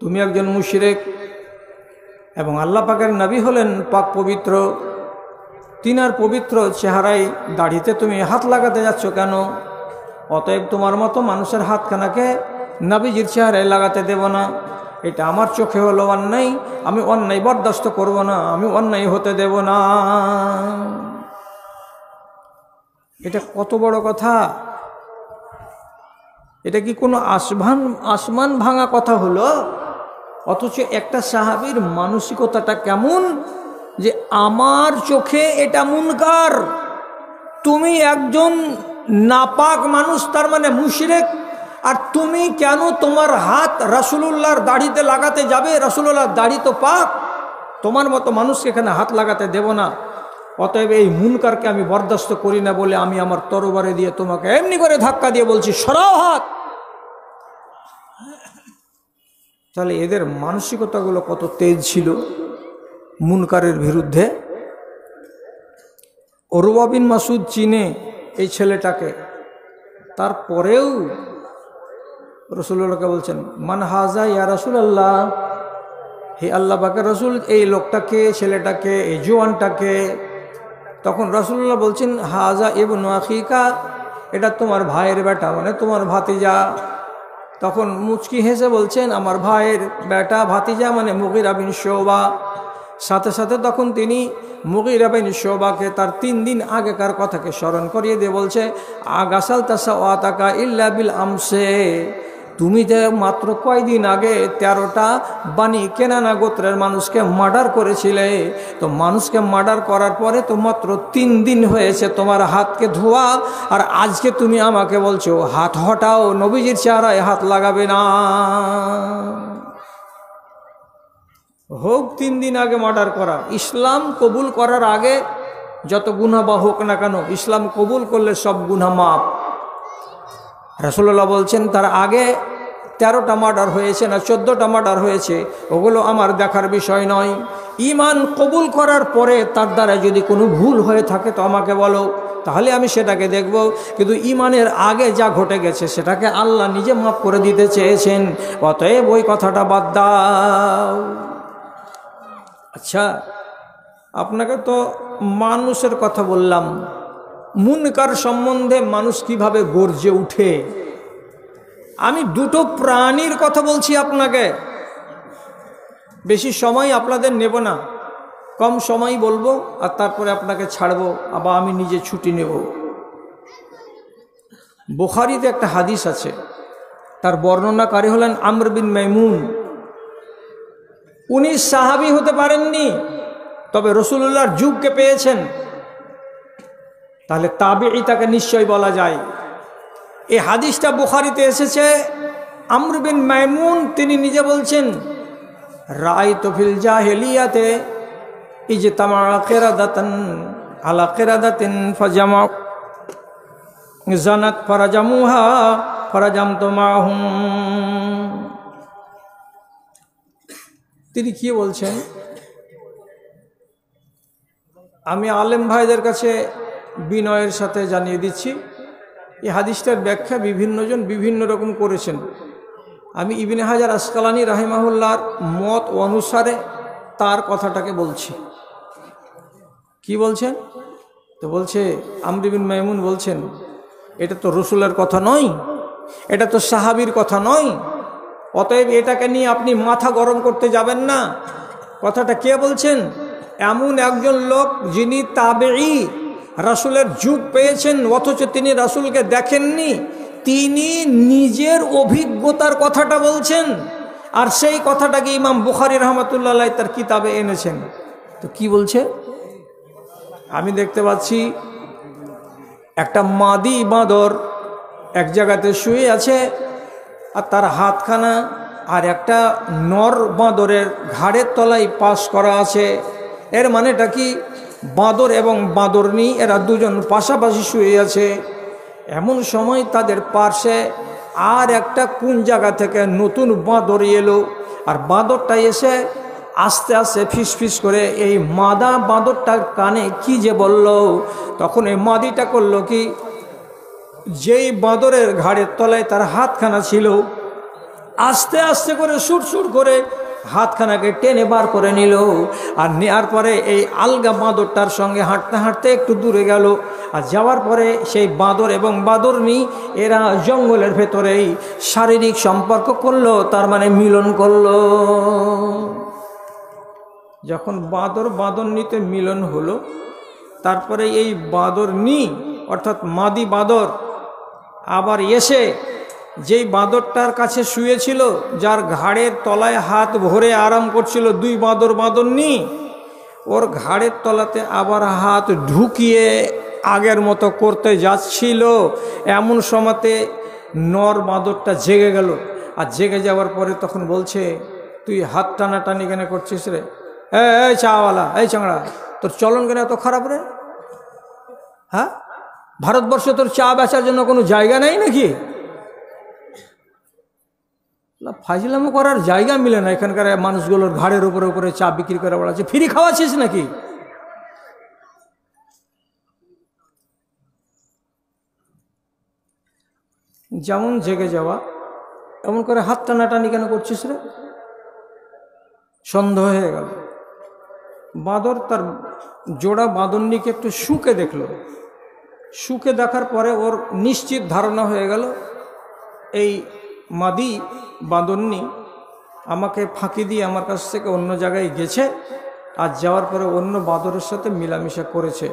তুমি একজন মুশরিক, এবং আল্লাহ পাকের নবী হলেন পাক পবিত্র। তিনার পবিত্র চেহারায় দাড়িতে তুমি হাত লাগাতে যাচ্ছ কেন? অতএব তোমার মতো মানুষের হাতখানাকে নবীজির চেহারায় লাগাতে দেব না। এটা আমার চোখে হলো অন্যায়, আমি অন্যায় বরদাস্ত করব না, আমি অন্যায় হতে দেব না। এটা কত বড় কথা! এটা কি কোনো আসমান ভাঙা কথা হলো? অথচ একটা সাহাবীর মানসিকতাটা কেমন, যে আমার চোখে এটা মুনকার, তুমি একজন নাপাক মানুষ, তার মানে মুশরিক, আর তুমি কেন তোমার হাত রাসূলুল্লাহর দাড়িতে লাগাতে যাবে? রাসূলুল্লাহর দাড়ি তো পাক, তোমার মতো মানুষকে এখানে হাত লাগাতে দেব না। অতএব এই মুনকারকে আমি বরদাস্ত করি না বলে আমি আমার তরবারি দিয়ে তোমাকে এমনি করে ধাক্কা দিয়ে বলছি, সরাও হাত। তাহলে এদের মানসিকতাগুলো কত তেজ ছিল মুনকারের বিরুদ্ধে। উরওয়া বিন মাসউদ চিনে এই ছেলেটাকে, তারপরেও রাসূলুল্লাহকে বলছেন, মান হাজা ইয়া রাসূলুল্লাহ, হে আল্লাহ পাকের রসুল, এই লোকটাকে, ছেলেটাকে, এই জোয়ানটাকে? তখন রাসূলুল্লাহ বলছেন, হাজা ইবনু আখিকা, এটা তোমার ভাইয়ের বেটা, মানে তোমার ভাতিজা। তখন মুচকি হেসে বলছেন, আমার ভাইয়ের বেটা, ভাতিজা মানে মুগীরা বিন শুবা। সাথে সাথে তখন তিনি মুগীরা বিন শুবাকে তার 3 দিন আগেকার কথাকে স্মরণ করিয়ে দিয়ে বলছে, আগাসাল তাসাওয়াতাকা ইল্লা বিল আমসে, তুমি যে মাত্র কয়দিন আগে 13টা বানি কেনানা গোত্রের মানুষকে মার্ডার করেছিলে, তো মানুষকে মার্ডার করার পরে তো মাত্র 3 দিন হয়েছে তোমার হাতকে ধোয়া, আর আজকে তুমি আমাকে বলছো হাত হটাও, নবীজির চেহারায় হাত লাগাবে না। হোক 3 দিন আগে মার্ডার করা, ইসলাম কবুল করার আগে যত গুনাহ বা হোক না কেন, ইসলাম কবুল করলে সব গুনাহ মাপ। রাসূলুল্লাহ বলছেন, তার আগে 13টা মার্ডার হয়েছে না 14টা মার্ডার হয়েছে, ওগুলো আমার দেখার বিষয় নয়। ঈমান কবুল করার পরে তার দ্বারা যদি কোনো ভুল হয়ে থাকে তো আমাকে বলো, তাহলে আমি সেটাকে দেখব। কিন্তু ঈমানের আগে যা ঘটে গেছে সেটাকে আল্লাহ নিজে মাফ করে দিতে চেয়েছেন, অতএব ওই কথাটা বাদ দাও। আচ্ছা, আপনাকে তো মানুষের কথা বললাম, মুনকার সম্বন্ধে মানুষ কিভাবে গর্জে উঠে, আমি 2টো প্রাণীর কথা বলছি আপনাকে। বেশি সময় আপনাদের নেব না, কম সময় বলবো, আর তারপরে আপনাকে ছাড়বো, আবার আমি নিজে ছুটি নেব। বুখারীতে একটা হাদিস আছে, তার বর্ণনাকারী হলেন আমর বিন মাইমুন। উনি সাহাবী হতে পারেননি, তবে রাসূলুল্লাহর যুগকে পেয়েছেন, তাহলে তাবিঈ তাকে নিশ্চয় বলা যায়। এই হাদিসটা বুখারীতে এসেছে। আমর বিন মাইমুন তিনি নিজে বলছেন, রাআইতু ফিল জাহিলিয়াতে ইজতামা কিরাদাতান আলা কিরাদাতিন ফাজামা জানাত ফারাজামুহা ফারাজামতু মাহুম। তিনি কি বলছেন, আমি আলেম ভাইদের কাছে বিনয়ের সাথে জানিয়ে দিচ্ছি, এই হাদিসটার ব্যাখ্যা বিভিন্নজন বিভিন্ন রকম করেছেন। আমি ইবনে হাজার আসকালানী রাহিমাহুল্লাহর মত অনুসারে তার কথাটাকে বলছি। কি বলছেন? তো বলছে, আমর বিন মাইমুন বলছেন, এটা তো রসুলের কথা নয়, এটা তো সাহাবীর কথা নয়, অতএব এটাকে নিয়ে আপনি মাথা গরম করতে যাবেন না। কথাটা কে বলছেন? এমন একজন লোক যিনি তাবেঈ, রাসূলের যুগ পেয়েছেন অথচ তিনি রাসূলকে দেখেননি, তিনি নিজের অভিজ্ঞতার কথাটা বলছেন, আর সেই কথাটাকে ইমাম বুখারী রাহমাতুল্লাহ আলাইহি তার কিতাবে এনেছেন। তো কি বলছে? আমি দেখতে পাচ্ছি একটা মাদি বাঁদর এক জায়গাতে শুয়ে আছে, আর তার হাতখানা আর একটা নর বাঁদরের ঘাড়ের তলায় পাশ করা আছে। এর মানেটা কি? বাঁদর এবং বাঁদরনি এরা দুজন পাশাপাশি শুয়ে আছে। এমন সময় তাদের পাশে আর একটা কোন জায়গা থেকে নতুন বাঁদর এলো, আর বাঁদরটা এসে আস্তে আস্তে ফিসফিস করে এই মাদা বাঁদরটার কানে কি যে বলল। তখন এই মাদিটা করলো কি, যেই বাঁদরের ঘাড়ের তলায় তার হাতখানা ছিল, আস্তে আস্তে করে সুর করে হাতখানাকে টেনে বার করে নিল, আর নেওয়ার পরে এই আলগা বাঁদরটার সঙ্গে হাঁটতে হাঁটতে একটু দূরে গেল, আর যাওয়ার পরে সেই বাঁদর এবং বাঁদরনি এরা জঙ্গলের ভেতরেই শারীরিক সম্পর্ক করলো, তার মানে মিলন করলো। যখন বাঁদর বাঁদরনিতে মিলন হলো, তারপরে এই বাঁদরনি অর্থাৎ মাদি বাঁদর আবার এসে যেই বাঁদরটার কাছে শুয়েছিল, যার ঘাড়ের তলায় হাত ভরে আরাম করছিল দুই বাঁদর বাঁদরনি, ওর ঘাড়ের তলাতে আবার হাত ঢুকিয়ে আগের মতো করতে যাচ্ছিল। এমন সময়তে নর বাঁদরটা জেগে গেল, আর জেগে যাওয়ার পরে তখন বলছে, তুই হাত টানাটানি কেন করছিস রে? এই চাওয়ালা, এই চাংড়া, তোর চলন কেন এত খারাপ রে? হ্যাঁ, ভারতবর্ষে তোর চা বেচার জন্য কোনো জায়গা নেই নাকি? ফাজলামো করার জায়গা মিলে না। এখানকার মানুষগুলোর ঘাড়ের উপরে উপরে চা বিক্রি করে বেড়াচ্ছে। ফ্রি খাওয়াচ্ছিস নাকি? যেমন জেগে যাওয়া, এমন করে হাত টানাটানি কেন করছিস রে? সন্দেহ হয়ে গেল। বাঁদর তার জোড়া বাঁদরনিকে একটু শুকে দেখল। শুকে দেখার পরে ওর নিশ্চিত ধারণা হয়ে গেল এই মাদি বাঁদরনি আমাকে ফাঁকি দিয়ে আমার কাছ থেকে অন্য জায়গায় গেছে, আর যাওয়ার পরে অন্য বাঁদরের সাথে মিলামিশা করেছে।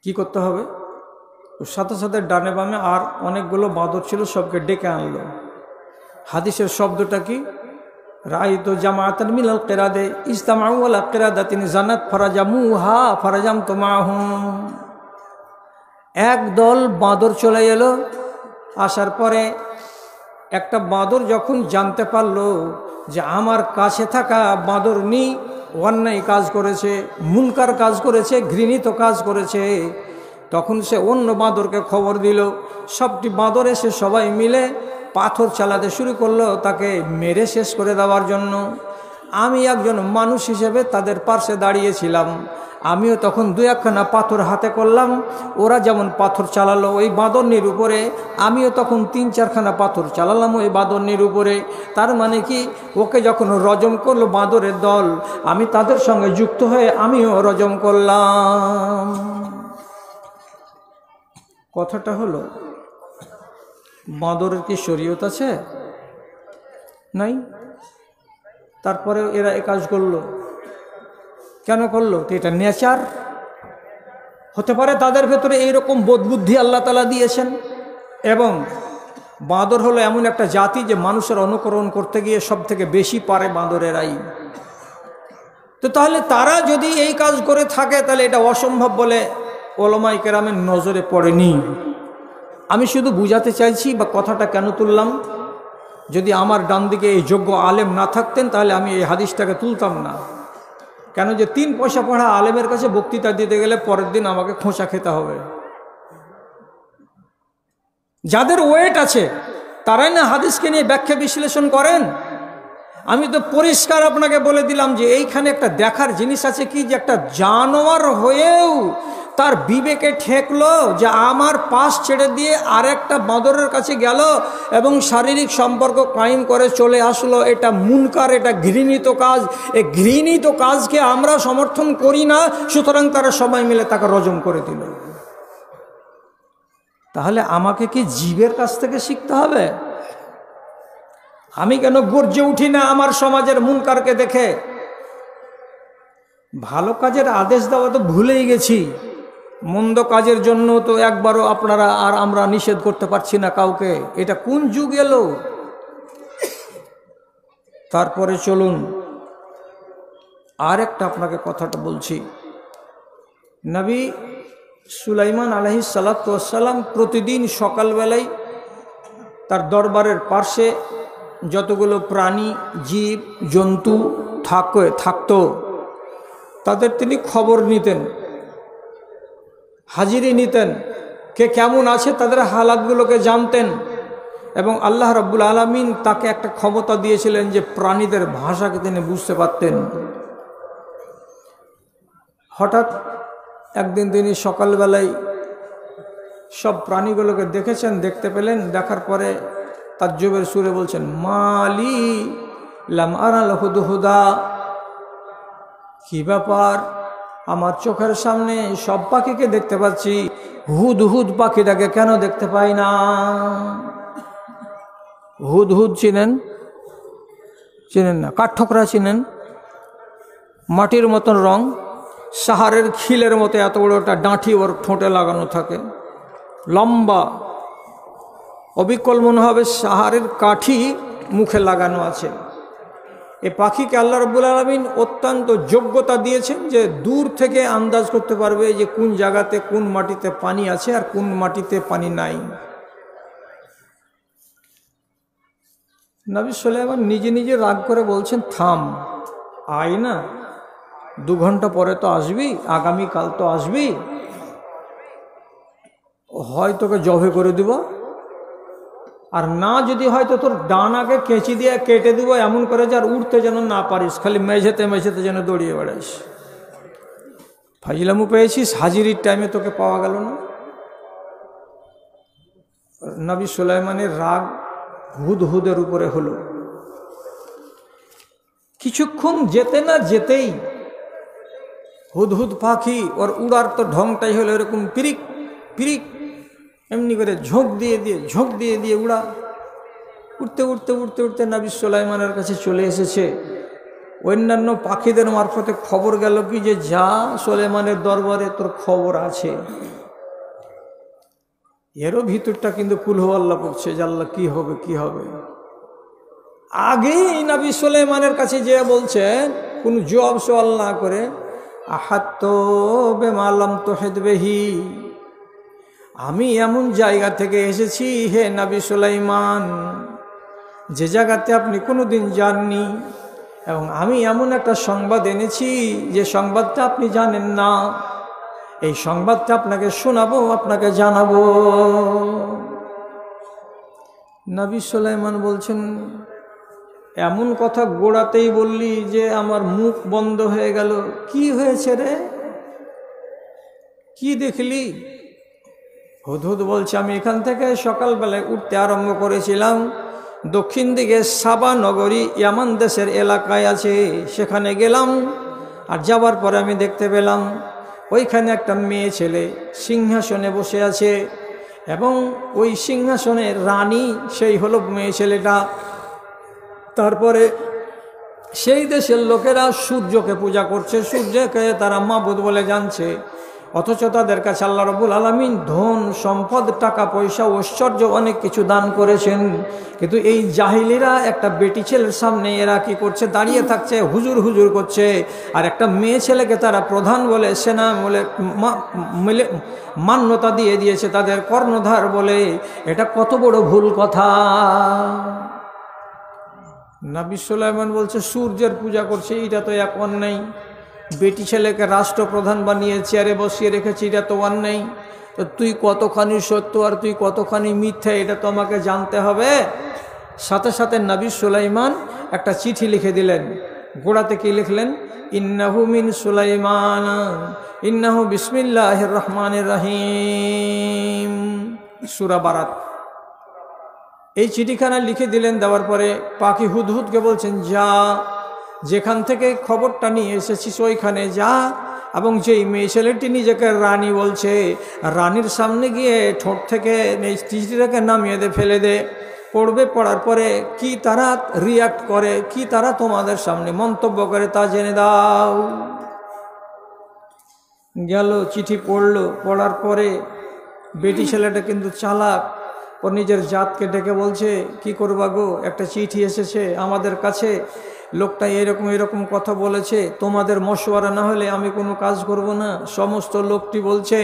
কি করতে হবে? ওর সাথে সাথে ডানে বামে আর অনেকগুলো বাঁদর ছিল, সবকে ডেকে আনলো। হাদিসের শব্দটা কি? রাআইতু জামাআতান মিনাল কিরাদে ইজতামাউ আলা কিরাদাতিন জানাত ফারাজামুহা ফারাজামতু মাহুম। একদল বাঁদর চলে এলো। আসার পরে একটা বাঁদর যখন জানতে পারলো যে আমার কাছে থাকা বাঁদরনি অন্যায় কাজ করেছে, মুনকার কাজ করেছে, ঘৃণিত কাজ করেছে, তখন সে অন্য বাঁদরকে খবর দিল। সবটি বাঁদর এসে সবাই মিলে পাথর চালাতে শুরু করলো তাকে মেরে শেষ করে দেওয়ার জন্য। আমি একজন মানুষ হিসেবে তাদের পাশে দাঁড়িয়েছিলাম। আমিও তখন দু একখানা পাথর হাতে করলাম। ওরা যেমন পাথর চালালো ওই বাঁদরনির উপরে, আমিও তখন 3-4খানা পাথর চালালাম ওই বাঁদরনির উপরে। তার মানে কি, ওকে যখন রজম করলো বাঁদরের দল, আমি তাদের সঙ্গে যুক্ত হয়ে আমিও রজম করলাম। কথাটা হলো, বাঁদরের কি শরীয়ত আছে? নাই। তারপরে এরা এ কাজ করলো। কেন করলো? তো এটা নেচার হতে পারে, তাদের ভেতরে এইরকম বোধবুদ্ধি আল্লাহ তাআলা দিয়েছেন। এবং বাঁদর হলো এমন একটা জাতি যে মানুষের অনুকরণ করতে গিয়ে সব থেকে বেশি পারে বাঁদরেরাই। তো তাহলে তারা যদি এই কাজ করে থাকে তাহলে এটা অসম্ভব বলে ওলামায়ে কেরামের নজরে পড়েনি। আমি শুধু বুঝাতে চাইছি, বা কথাটা কেন তুললাম, যদি আমার ডান দিকে এই যোগ্য আলেম না থাকতেন তাহলে আমি এই হাদিসটাকে তুলতাম না। কেন যে 3 পয়সা পড়া আলেমের কাছে বক্তৃতা দিতে গেলে পরের দিন আমাকে খোঁচা খেতে হবে। যাদের ওয়েট আছে তারাই না হাদিসকে নিয়ে ব্যাখ্যা বিশ্লেষণ করেন। আমি তো পরিষ্কার আপনাকে বলে দিলাম যে এইখানে একটা দেখার জিনিস আছে কি, যে একটা জানোয়ার হয়েও তার বিবেকে ঠেকলো যে আমার পাশ ছেড়ে দিয়ে আরেকটা বাঁদরের কাছে গেল এবং শারীরিক সম্পর্ক কায়েম করে চলে আসলো। এটা মুনকার, এটা ঘৃণিত কাজ। এই ঘৃণিত কাজকে আমরা সমর্থন করি না, সুতরাং তারা সবাই মিলে তাকে রজম করে দিল। তাহলে আমাকে কি জীবের কাছ থেকে শিখতে হবে? আমি কেন গর্জে উঠি না আমার সমাজের মুনকারকে দেখে? ভালো কাজের আদেশ দেওয়া তো ভুলেই গেছি, মন্দ কাজের জন্য তো একবারও আপনারা আর আমরা নিষেধ করতে পারছি না কাউকে। এটা কোন যুগ এলো? তারপরে চলুন আর একটা আপনাকে কথাটা বলছি। নবী সুলাইমান আলাইহিস সালাতু ওয়াস সালাম প্রতিদিন সকালবেলায় তার দরবারের পাশে যতগুলো প্রাণী, জীব, জন্তু থাকতো তাদের তিনি খবর নিতেন, হাজিরি নিতেন, কে কেমন আছে তাদের হালাতগুলোকে জানতেন। এবং আল্লাহ রাব্বুল আলামিন তাকে একটা ক্ষমতা দিয়েছিলেন যে প্রাণীদের ভাষাকে তিনি বুঝতে পারতেন। হঠাৎ একদিন তিনি সকালবেলায় সব প্রাণীগুলোকে দেখেছেন, দেখতে পেলেন। দেখার পরে তাজ্জুবের সুরে বলছেন, মালি লাম আরাল হুদহুদা, কি ব্যাপার, আমার চোখের সামনে সব পাখিকে দেখতে পাচ্ছি, হুদহুদ পাখিটাকে কেন দেখতে পাই না? হুদহুদ চিনেন? চিনেন না? কাঠঠোকরা চিনেন? মাটির মতন রং, সাহারের খিলের মতো এত বড় একটা ডাঁঠি ওর ঠোঁটে লাগানো থাকে, লম্বা, অবিকল মনে হবে সাহারের কাঠি মুখে লাগানো আছে। এই পাখিকে আল্লাহ রাব্বুল আলামিন অত্যন্ত যোগ্যতা দিয়েছেন যে দূর থেকে আন্দাজ করতে পারবে যে কোন জায়গাতে কোন মাটিতে পানি আছে আর কোন মাটিতে পানি নাই। নবী সুলাইমান নিজে নিজে রাগ করে বলছেন, থাম, আয় না, 2 ঘন্টা পরে তো আসবি, আগামীকাল তো আসবি, হয় তোকে জবে করে দিব, আর না যদি হয়তো তোর ডানাকে কেঁচি দিয়ে কেটে দিব এমন করে যে আর উঠতে যেন না পারিস, খালি মেঝেতে মেঝেতে যেন দৌড়িয়ে বেড়াস। ফাজিলামু পেয়েছিস, হাজিরির টাইমে তোকে পাওয়া গেল না। নবী সুলাইমানের রাগ হুদহুদের উপরে হলো। কিছুক্ষণ যেতে না যেতেই হুদহুদ পাখি ওর উড়ার তো ঢংটাই হলো এরকম পিরিক পিরিক এমনি করে ঝোঁক দিয়ে দিয়ে উড়া উঠতে উঠতে উঠতে উঠতে নবী সুলাইমানের কাছে চলে এসেছে। অন্যান্য পাখিদের মারফতে খবর গেল কি যে যা সুলাইমানের দরবারে তোর খবর আছে। এরও ভিতরটা কিন্তু কুলহু আল্লাহ পড়ছে যে আল্লাহ কি হবে কি হবে। আগেই নবী সুলাইমানের কাছে যে বলছেন কোন জবাব সওয়াল না করে, আহাত্ত বেমালাম তোহেদ বেহি, আমি এমন জায়গা থেকে এসেছি হে নবী সুলাইমান যে জায়গাতে আপনি কোনোদিন যাননি, এবং আমি এমন একটা সংবাদ এনেছি যে সংবাদটা আপনি জানেন না। এই সংবাদটা আপনাকে শোনাবো, আপনাকে জানাবো। নবী সুলাইমান বলছেন, এমন কথা গোড়াতেই বললি যে আমার মুখ বন্ধ হয়ে গেল। কি হয়েছে রে, কি দেখলি? হুদহুদ বলছে, আমি এখান থেকে সকালবেলায় উঠতে আরম্ভ করেছিলাম। দক্ষিণ দিকে সাবা নগরী ইয়ামান দেশের এলাকায় আছে, সেখানে গেলাম। আর যাবার পরে আমি দেখতে পেলাম ওইখানে একটা মেয়ে ছেলে সিংহাসনে বসে আছে, এবং ওই সিংহাসনের রানী সেই হলো মেয়ে ছেলেটা। তারপরে সেই দেশের লোকেরা সূর্যকে পূজা করছে, সূর্যকে তারা মাবুদ বলে জানছে, অথচ তাদের কাছে আল্লাহ রাব্বুল আলামিন ধন সম্পদ টাকা পয়সা ঐশ্বর্য অনেক কিছু দান করেছেন। কিন্তু এই জাহিলিরা একটা বেটি ছেলের সামনে এরা কি করছে, দাঁড়িয়ে থাকছে, হুজুর হুজুর করছে। আর একটা মেয়ে ছেলেকে তারা প্রধান বলে, সেনা বলে মান্যতা দিয়ে দিয়েছে, তাদের কর্ণধার বলে। এটা কত বড় ভুল কথা। নবী সুলাইমান বলছে সূর্যের পূজা করছে, এটা তো এক অন্যায়। বেটি ছেলেকে রাষ্ট্রপ্রধান বানিয়ে চেয়ারে বসিয়ে রেখেছি, এটা তো অন্যায়। তো তুই কতখানি সত্য আর তুই কতখানি মিথ্যা এটা তো আমাকে জানতে হবে। সাথে সাথে নবী সুলাইমান একটা চিঠি লিখে দিলেন। গোড়াতে কি লিখলেন? ইন্নাহু মিন সুলাইমান ইন্নাহু বিসমিল্লাহির রহমানির রহিম, সূরা বারাত। এই চিঠিখানা লিখে দিলেন। দেওয়ার পরে পাখি হুদহুদকে বলছেন, যা, যেখান থেকে খবরটা নিয়ে এসেছিস ওইখানে যা, এবং যেই মেয়ে ছেলেটি নিজেকে রানী বলছে, রানীর সামনে গিয়ে ঠোঁট থেকে এই চিঠিটাকে নামিয়ে দে, ফেলে দে। পড়বে, পড়ার পরে কি তারা রিয়াক্ট করে, কি তারা তোমাদের সামনে মন্তব্য করে তা জেনে দাও। গেল, চিঠি পড়লো। পড়ার পরে বেটি ছেলেটা কিন্তু চালাক, ও নিজের জাতকে ডেকে বলছে, কি করবা গো, একটা চিঠি এসেছে আমাদের কাছে, লোকটা এরকম এরকম কথা বলেছে, তোমাদের মশওয়ারা না হলে আমি কোনো কাজ করব না। সমস্ত লোকটি বলছে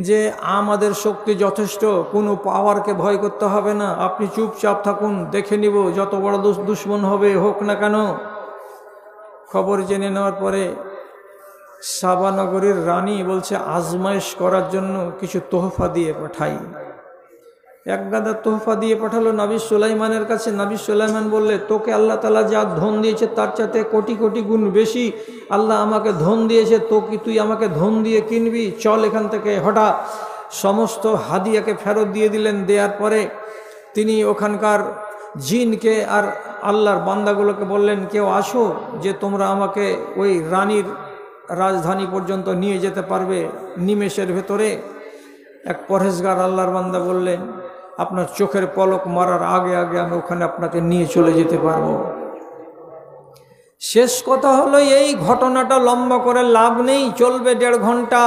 যে আমাদের শক্তি যথেষ্ট, কোনো পাওয়ারকে ভয় করতে হবে না, আপনি চুপচাপ থাকুন, দেখে নিব, যত বড় দুশ্মন হবে হোক না কেন। খবর জেনে নেওয়ার পরে সাবানগরীর রানী বলছে, আজমাইশ করার জন্য কিছু তোহফা দিয়ে পাঠাই। এক গাদা তোহফা দিয়ে পাঠালো নবী সুলাইমানের কাছে। নবী সুলাইমান বললে, তোকে আল্লাহ তাআলা যা ধন দিয়েছে তার চাইতে কোটি কোটি গুণ বেশি আল্লাহ আমাকে ধন দিয়েছে, তো কি তুই আমাকে ধন দিয়ে কিনবি? চল এখান থেকে হটা। সমস্ত হাদিয়াকে ফেরত দিয়ে দিলেন। দেওয়ার পরে তিনি ওখানকার জিনকে আর আল্লাহর বান্দাগুলোকে বললেন, কেউ আসো, যে তোমরা আমাকে ওই রানীর রাজধানী পর্যন্ত নিয়ে যেতে পারবে নিমেষের ভেতরে। এক পরহেজগার আল্লাহর বান্দা বললেন, আপনার চোখের পলক মারার আগে আগে আমি ওখানে আপনাকে নিয়ে চলে যেতে পারবো। শেষ কথা হলো, এই ঘটনাটা লম্বা করে লাভ নেই, চলবে 1.5 ঘন্টা।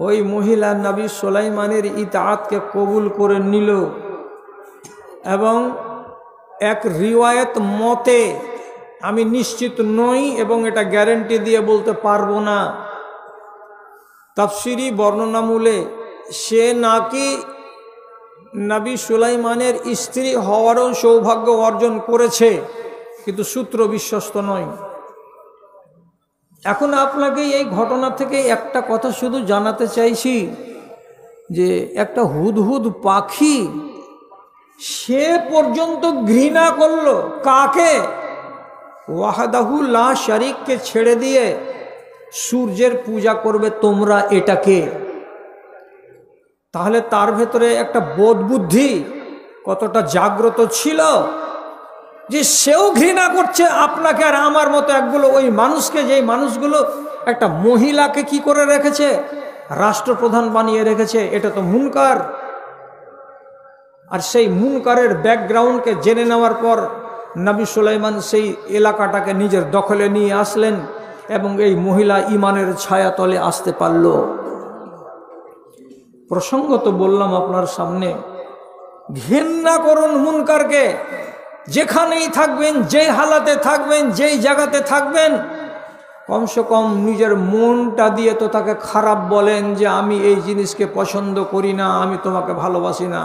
ওই মহিলা নবী সুলাইমানের ইতাআতকে কবুল করে নিল, এবং এক রিওয়ায়াত মতে, আমি নিশ্চিত নই এবং এটা গ্যারান্টি দিয়ে বলতে পারবো না, তাফসিরি বর্ণনামূলে সে নাকি নবী সুলাইমানের স্ত্রী হওয়ারও সৌভাগ্য অর্জন করেছে, কিন্তু সূত্র বিশ্বস্ত নয়। এখন আপনাকে এই ঘটনা থেকে একটা কথা শুধু জানাতে চাইছি, যে একটা হুদহুদ পাখি সে পর্যন্ত ঘৃণা করলো কাকে? ওয়াহদাহু লা শারিককে ছেড়ে দিয়ে সূর্যের পূজা করবে তোমরা, এটাকে। তাহলে তার ভেতরে একটা বোধ বুদ্ধি কতটা জাগ্রত ছিল, যে সেও ঘৃণা করছে আপনাকে আর আমার মতো একগুলো ওই মানুষকে, যেই মানুষগুলো একটা মহিলাকে কি করে রেখেছে, রাষ্ট্রপ্রধান বানিয়ে রেখেছে। এটা তো মুনকার। আর সেই মুনকারের ব্যাকগ্রাউন্ডকে জেনে নেওয়ার পর নবী সুলাইমান সেই এলাকাটাকে নিজের দখলে নিয়ে আসলেন এবং এই মহিলা ইমানের ছায়াতলে আসতে পারল। প্রসঙ্গ তো বললাম আপনার সামনে, ঘৃণা করুন মুনকারকে। যেখানেই থাকবেন, যেই হালাতে থাকবেন, যেই জায়গাতে থাকবেন, কমসে কম নিজের মনটা দিয়ে তো তাকে খারাপ বলেন যে আমি এই জিনিসকে পছন্দ করি না, আমি তোমাকে ভালোবাসি না।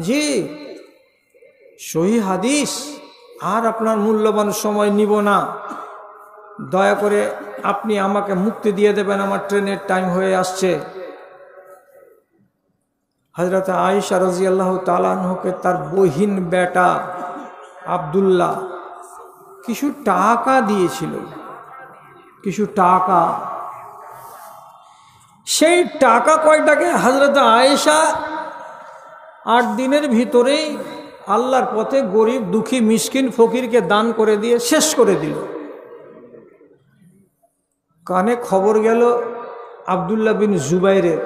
জি, সহিহ হাদিস। আর আপনার মূল্যবান সময় নিব না, দয়া করে আপনি আমাকে মুক্তি দিয়ে দেবেন, আমার ট্রেনের টাইম হয়ে আসছে। হযরত আয়েশা রাদিয়াল্লাহু তাআলা আনহাকে তার বহিন বেটা আব্দুল্লাহ কিছু টাকা দিয়েছিল, কিছু টাকা। সেই টাকা কয়টাকে হযরত আয়েশা 8 দিনের ভিতরেই আল্লাহর পথে গরিব দুঃখী মিসকিন ফকিরকে দান করে দিয়ে শেষ করে দিল। কানে খবর গেল আব্দুল্লাহ বিন জুবাইরের।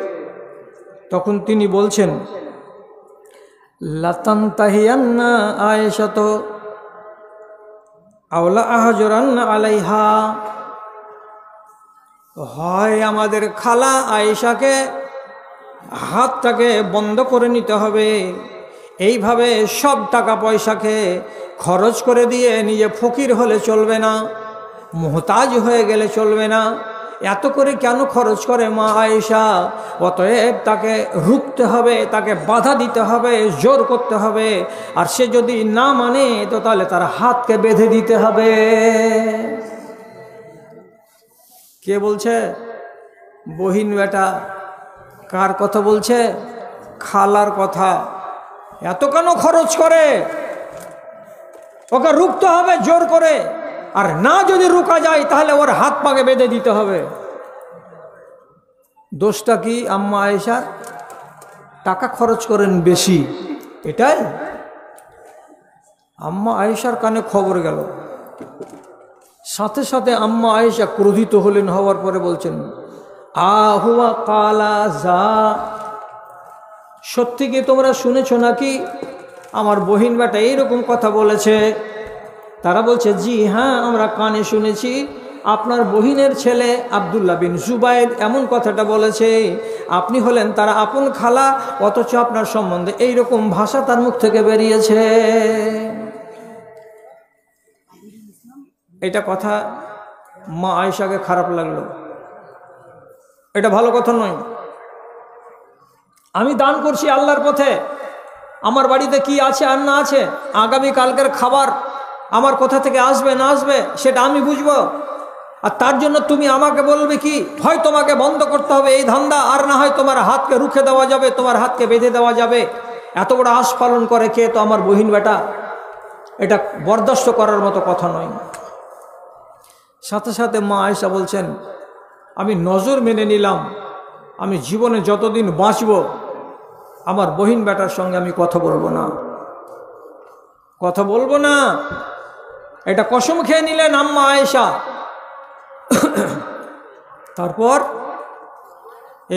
তখন তিনি বলছেন, লাতানতাহিয়ান্না আয়েশা তো আওলা আহজরান্না আলাইহা, হয় আমাদের খালা আয়েশাকে হাতটাকে বন্ধ করে নিতে হবে, এইভাবে সব টাকা পয়সাকে খরচ করে দিয়ে নিজে ফকির হলে চলবে না, মুহতাজ হয়ে গেলে চলবে না। এত করে কেন খরচ করে মা আয়েশা? অতএব তাকে রুখতে হবে, তাকে বাধা দিতে হবে, জোর করতে হবে। আর সে যদি না মানে তো তাহলে তার হাতকে বেঁধে দিতে হবে। কে বলছে? বহিন বেটা। কার কথা বলছে? খালার কথা। এত কেন খরচ করে? ওকে রুখতে হবে জোর করে, আর না যদি রুকা যায় তাহলে ওর হাত পাকে বেঁধে দিতে হবে। দোষটা কি আম্মা আয়েশার? টাকা খরচ করেন বেশি, এটাই। আম্মা আয়েশার কানে খবর গেল, সাথে সাথে আম্মা আয়েশা ক্রোধিত হলেন। হওয়ার পরে বলছেন, আহুয়া কালা যা, সত্যি কি তোমরা শুনেছ নাকি আমার বহিন বেটা এইরকম কথা বলেছে? তারা বলছে, জি হ্যাঁ, আমরা কানে শুনেছি আপনার বহিনের ছেলে আব্দুল্লাহ বিন জুবাইর এমন কথাটা বলেছে। আপনি হলেন তার আপন খালা, অথচ আপনার সম্বন্ধে এইরকম ভাষা তার মুখ থেকে বেরিয়েছে। এটা কথা মা আয়েশাকে খারাপ লাগলো। এটা ভালো কথা নয়। আমি দান করছি আল্লাহর পথে, আমার বাড়িতে কি আছে আর না আছে, আগামী কালকের খাবার আমার কোথা থেকে আসবে না আসবে সেটা আমি বুঝবো। আর তার জন্য তুমি আমাকে বলবে কি হয় তোমাকে বন্ধ করতে হবে এই ধান্দা, আর না হয় তোমার হাতকে রুখে দেওয়া যাবে, তোমার হাতকে বেঁধে দেওয়া যাবে। এত বড় আশ পালন করে কে? তো আমার বহিন বেটা। এটা বরদাস্ত করার মতো কথা নয়। সাথে সাথে মা আয়েশা বলছেন, আমি নজর মেনে নিলাম, আমি জীবনে যতদিন বাঁচব আমার বহিন বেটার সঙ্গে আমি কথা বলবো না, কথা বলবো না। এটা কসম খেয়ে নিলেন আম্মা আয়েশা। তারপর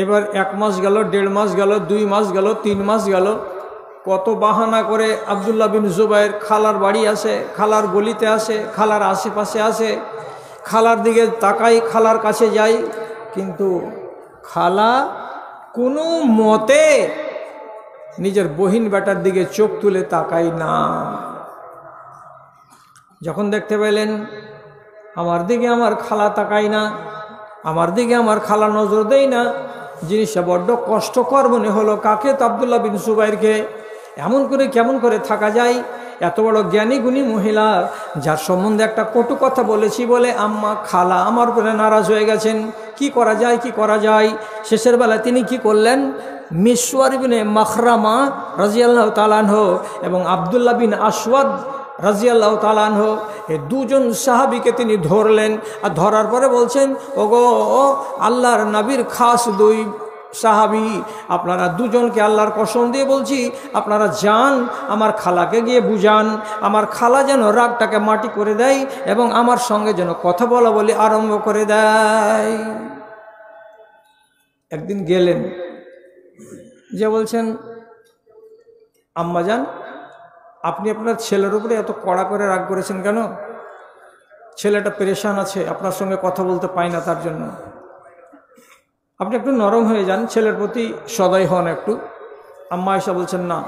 এবার 1 মাস গেল, 1.5 মাস গেল, 2 মাস গেল, 3 মাস গেল। কত বাহানা করে আব্দুল্লাহ বিন জুবাইর খালার বাড়ি আসে, খালার গলিতে আসে, খালার আশেপাশে আসে, খালার দিকে তাকাই, খালার কাছে যাই, কিন্তু খালা কোনো মতে নিজের বহিন বেটার দিকে চোখ তুলে তাকাই না। যখন দেখতে পেলেন আমার দিকে আমার খালা তাকাই না, আমার দিকে আমার খালা নজর দেয় না, জিনিসটা বড্ড কষ্টকর মনে হলো। কাকে? তো আব্দুল্লাহ বিন জুবাইরকে। এমন করে কেমন করে থাকা যায়? এত বড় জ্ঞানী গুণী মহিলা, যার সম্বন্ধে একটা কটু কথা বলেছি বলে আম্মা খালা আমার উপরে নারাজ হয়ে গেছেন। কি করা যায়, কি করা যায়? শেষের বেলা তিনি কি করলেন? মিসওয়ার ইবনে মাখরামা রাদিয়াল্লাহু তাআলা আনহু এবং আব্দুল্লাহ বিন আসওয়াদ রাদিয়াল্লাহু তাআলা আনহু, এই দুজন সাহাবীকে তিনি ধরলেন। আর ধরার পরে বলছেন, ওগো আল্লাহর নবীর খাস 2 সাহাবী, আপনারা দুজনকে আল্লাহর কসম দিয়ে বলছি, আপনারা যান আমার খালাকে গিয়ে বুঝান, আমার খালা যেন রাগটাকে মাটি করে দেয় এবং আমার সঙ্গে যেন কথা বলা বলি আরম্ভ করে দেয়। একদিন গেলেন, যে বলছেন, আম্মাজান আপনি আপনার ছেলের উপরে এত কড়া করে রাগ করেছেন কেন? ছেলেটা পেরেশান আছে, আপনার সঙ্গে কথা বলতে পায় না, তার জন্য আপনি একটু নরম হয়ে যান, ছেলের প্রতি সদয় হন একটু। আম্মা আয়েশা বলছেন না।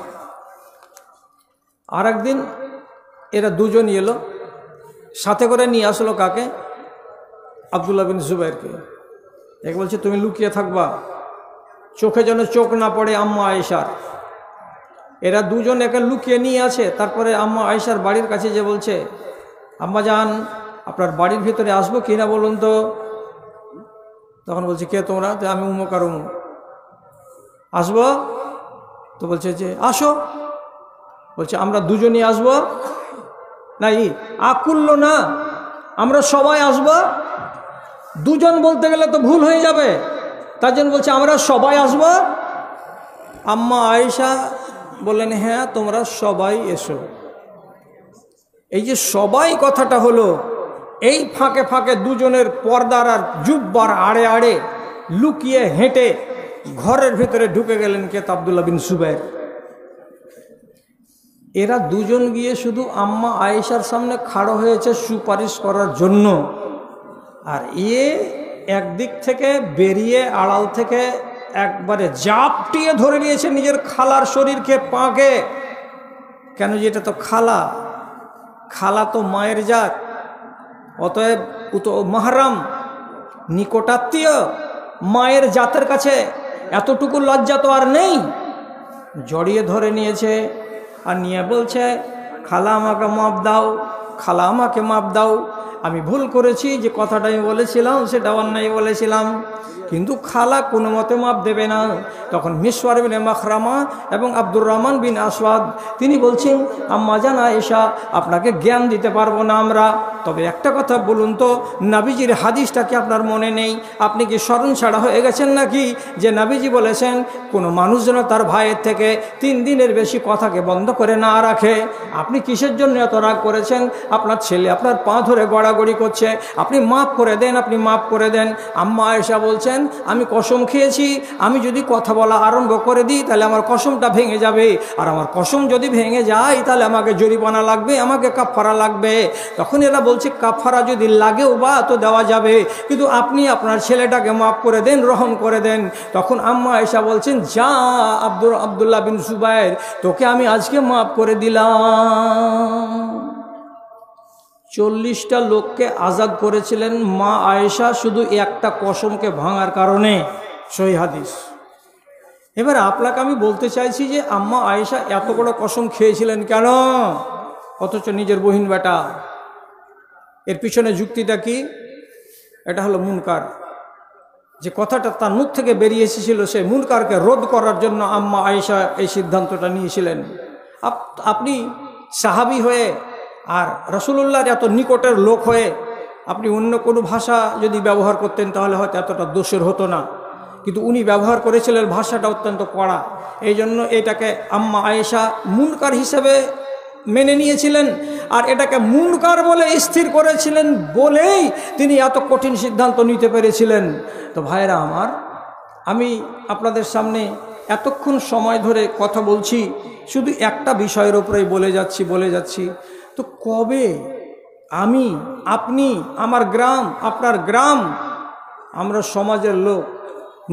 আর একদিন এরা দুজনই এলো, সাথে করে নিয়ে আসলো কাকে? আব্দুল্লাহ বিন জুবাইরকে। একে বলছে তুমি লুকিয়ে থাকবা, চোখে যেন চোখ না পড়ে আম্মা আয়েশার। এরা দুজন একে লুকিয়ে নিয়ে আছে। তারপরে আম্মা আয়েশার বাড়ির কাছে যে বলছে, আম্মা যান আপনার বাড়ির ভিতরে আসবো কি না বলুন তো। তখন বলছে কে তোমরা? তো আমি উমুক আর উমুক। আসবো? তো বলছে যে আসো। বলছে আমরা দুজনই আসবো? নাই আকুল্য না, আমরা সবাই আসবো। দুজন বলতে গেলে তো ভুল হয়ে যাবে, তার জন্য বলছে আমরা সবাই আসবো। আম্মা আয়েশা বললেন হ্যাঁ তোমরা সবাই এসো। এই যে সবাই কথাটা হলো, এই ফাঁকে ফাঁকে দুজনের পর্দার আর জুব্বার আড়ে আড়ে লুকিয়ে হেঁটে ঘরের ভিতরে ঢুকে গেলেন কে? আব্দুল্লাহ বিন জুবাইর। এরা দুজন গিয়ে শুধু আম্মা আয়েশার সামনে খাড়ো হয়েছে সুপারিশ করার জন্য, আর একদিক থেকে বেরিয়ে আড়াল থেকে একবারে জাপটিয়ে ধরে নিয়েছে নিজের খালার শরীরকে, পাকে। কেন? যেটা তো খালা, খালা তো মায়ের জাত, অতএব ও তো মাহরাম, নিকটাত্মীয়, মায়ের জাতের কাছে এতটুকু লজ্জা তো আর নেই। জড়িয়ে ধরে নিয়েছে আর নিয়ে বলছে খালা আমাকে মাপ দাও, খালা আমাকে মাপ দাও, আমি ভুল করেছি, যে কথাটা আমি বলেছিলাম সেটা অন্যায় বলেছিলাম, কিন্তু খালা কোনো মতে মাপ দেবে না। তখন মিসওয়ার বিন মাখরামা এবং আব্দুর রহমান বিন আসওয়াদ তিনি বলছেন, আম্মা জান আয়েশা আপনাকে জ্ঞান দিতে পারবো না আমরা, তবে একটা কথা বলুন তো, নাবিজির হাদিসটা কি আপনার মনে নেই? আপনি কি স্মরণ ছাড়া হয়ে গেছেন নাকি? যে নাবিজি বলেছেন কোনো মানুষ যেন তার ভাইয়ের থেকে 3 দিনের বেশি কথাকে বন্ধ করে না রাখে। আপনি কিসের জন্য এত রাগ করেছেন? আপনার ছেলে আপনার পা ধরে গড়াগড়ি করছে, আপনি মাফ করে দেন, আপনি মাফ করে দেন। আম্মা আয়েশা বলছেন আমি কসম খেয়েছি, আমি যদি কথা বলা আরম্ভ করে দিই তাহলে আমার কসমটা ভেঙে যাবে, আর আমার কসম যদি ভেঙে যায় তাহলে আমাকে জরিমানা লাগবে, আমাকে কাফারা লাগবে। তখন এরা বলছে কাফারা যদি লাগেও বা তো দেওয়া যাবে, কিন্তু আপনি আপনার ছেলেটাকে মাফ করে দেন, রহম করে দেন। তখন আম্মা আয়েশা বলছেন যা আব্দুল্লাহ বিন জুবাইর, তোকে আমি আজকে মাফ করে দিলাম। 40টা লোককে আজাদ করেছিলেন মা আয়েশা শুধু একটা কসমকে ভাঙার কারণে, সহিহ হাদিস। এবার আপনাকে আমি বলতে চাইছি যে আম্মা আয়েশা এত বড় কসম খেয়েছিলেন কেন, অথচ নিজের বহিন বেটা? এর পিছনে যুক্তিটা কি? এটা হলো মুনকার। যে কথাটা তার মুখ থেকে বেরিয়ে এসেছিল, সেই মুনকারকে রোধ করার জন্য আম্মা আয়েশা এই সিদ্ধান্তটা নিয়েছিলেন। আপনি সাহাবী হয়ে আর রাসূলুল্লাহর এত নিকটের লোক হয়ে আপনি অন্য কোনো ভাষা যদি ব্যবহার করতেন তাহলে হয়তো এতটা দোষের হতো না, কিন্তু উনি ব্যবহার করেছিলেন ভাষাটা অত্যন্ত কড়া। এই জন্য এটাকে আম্মা আয়েশা মুনকার হিসেবে মেনে নিয়েছিলেন, আর এটাকে মুনকার বলে স্থির করেছিলেন বলেই তিনি এত কঠিন সিদ্ধান্ত নিতে পেরেছিলেন। তো ভাইরা আমার, আমি আপনাদের সামনে এতক্ষণ সময় ধরে কথা বলছি, শুধু একটা বিষয়ের উপরেই বলে যাচ্ছি। তো কবে আমি, আপনি, আমার গ্রাম, আপনার গ্রাম, আমরা সমাজের লোক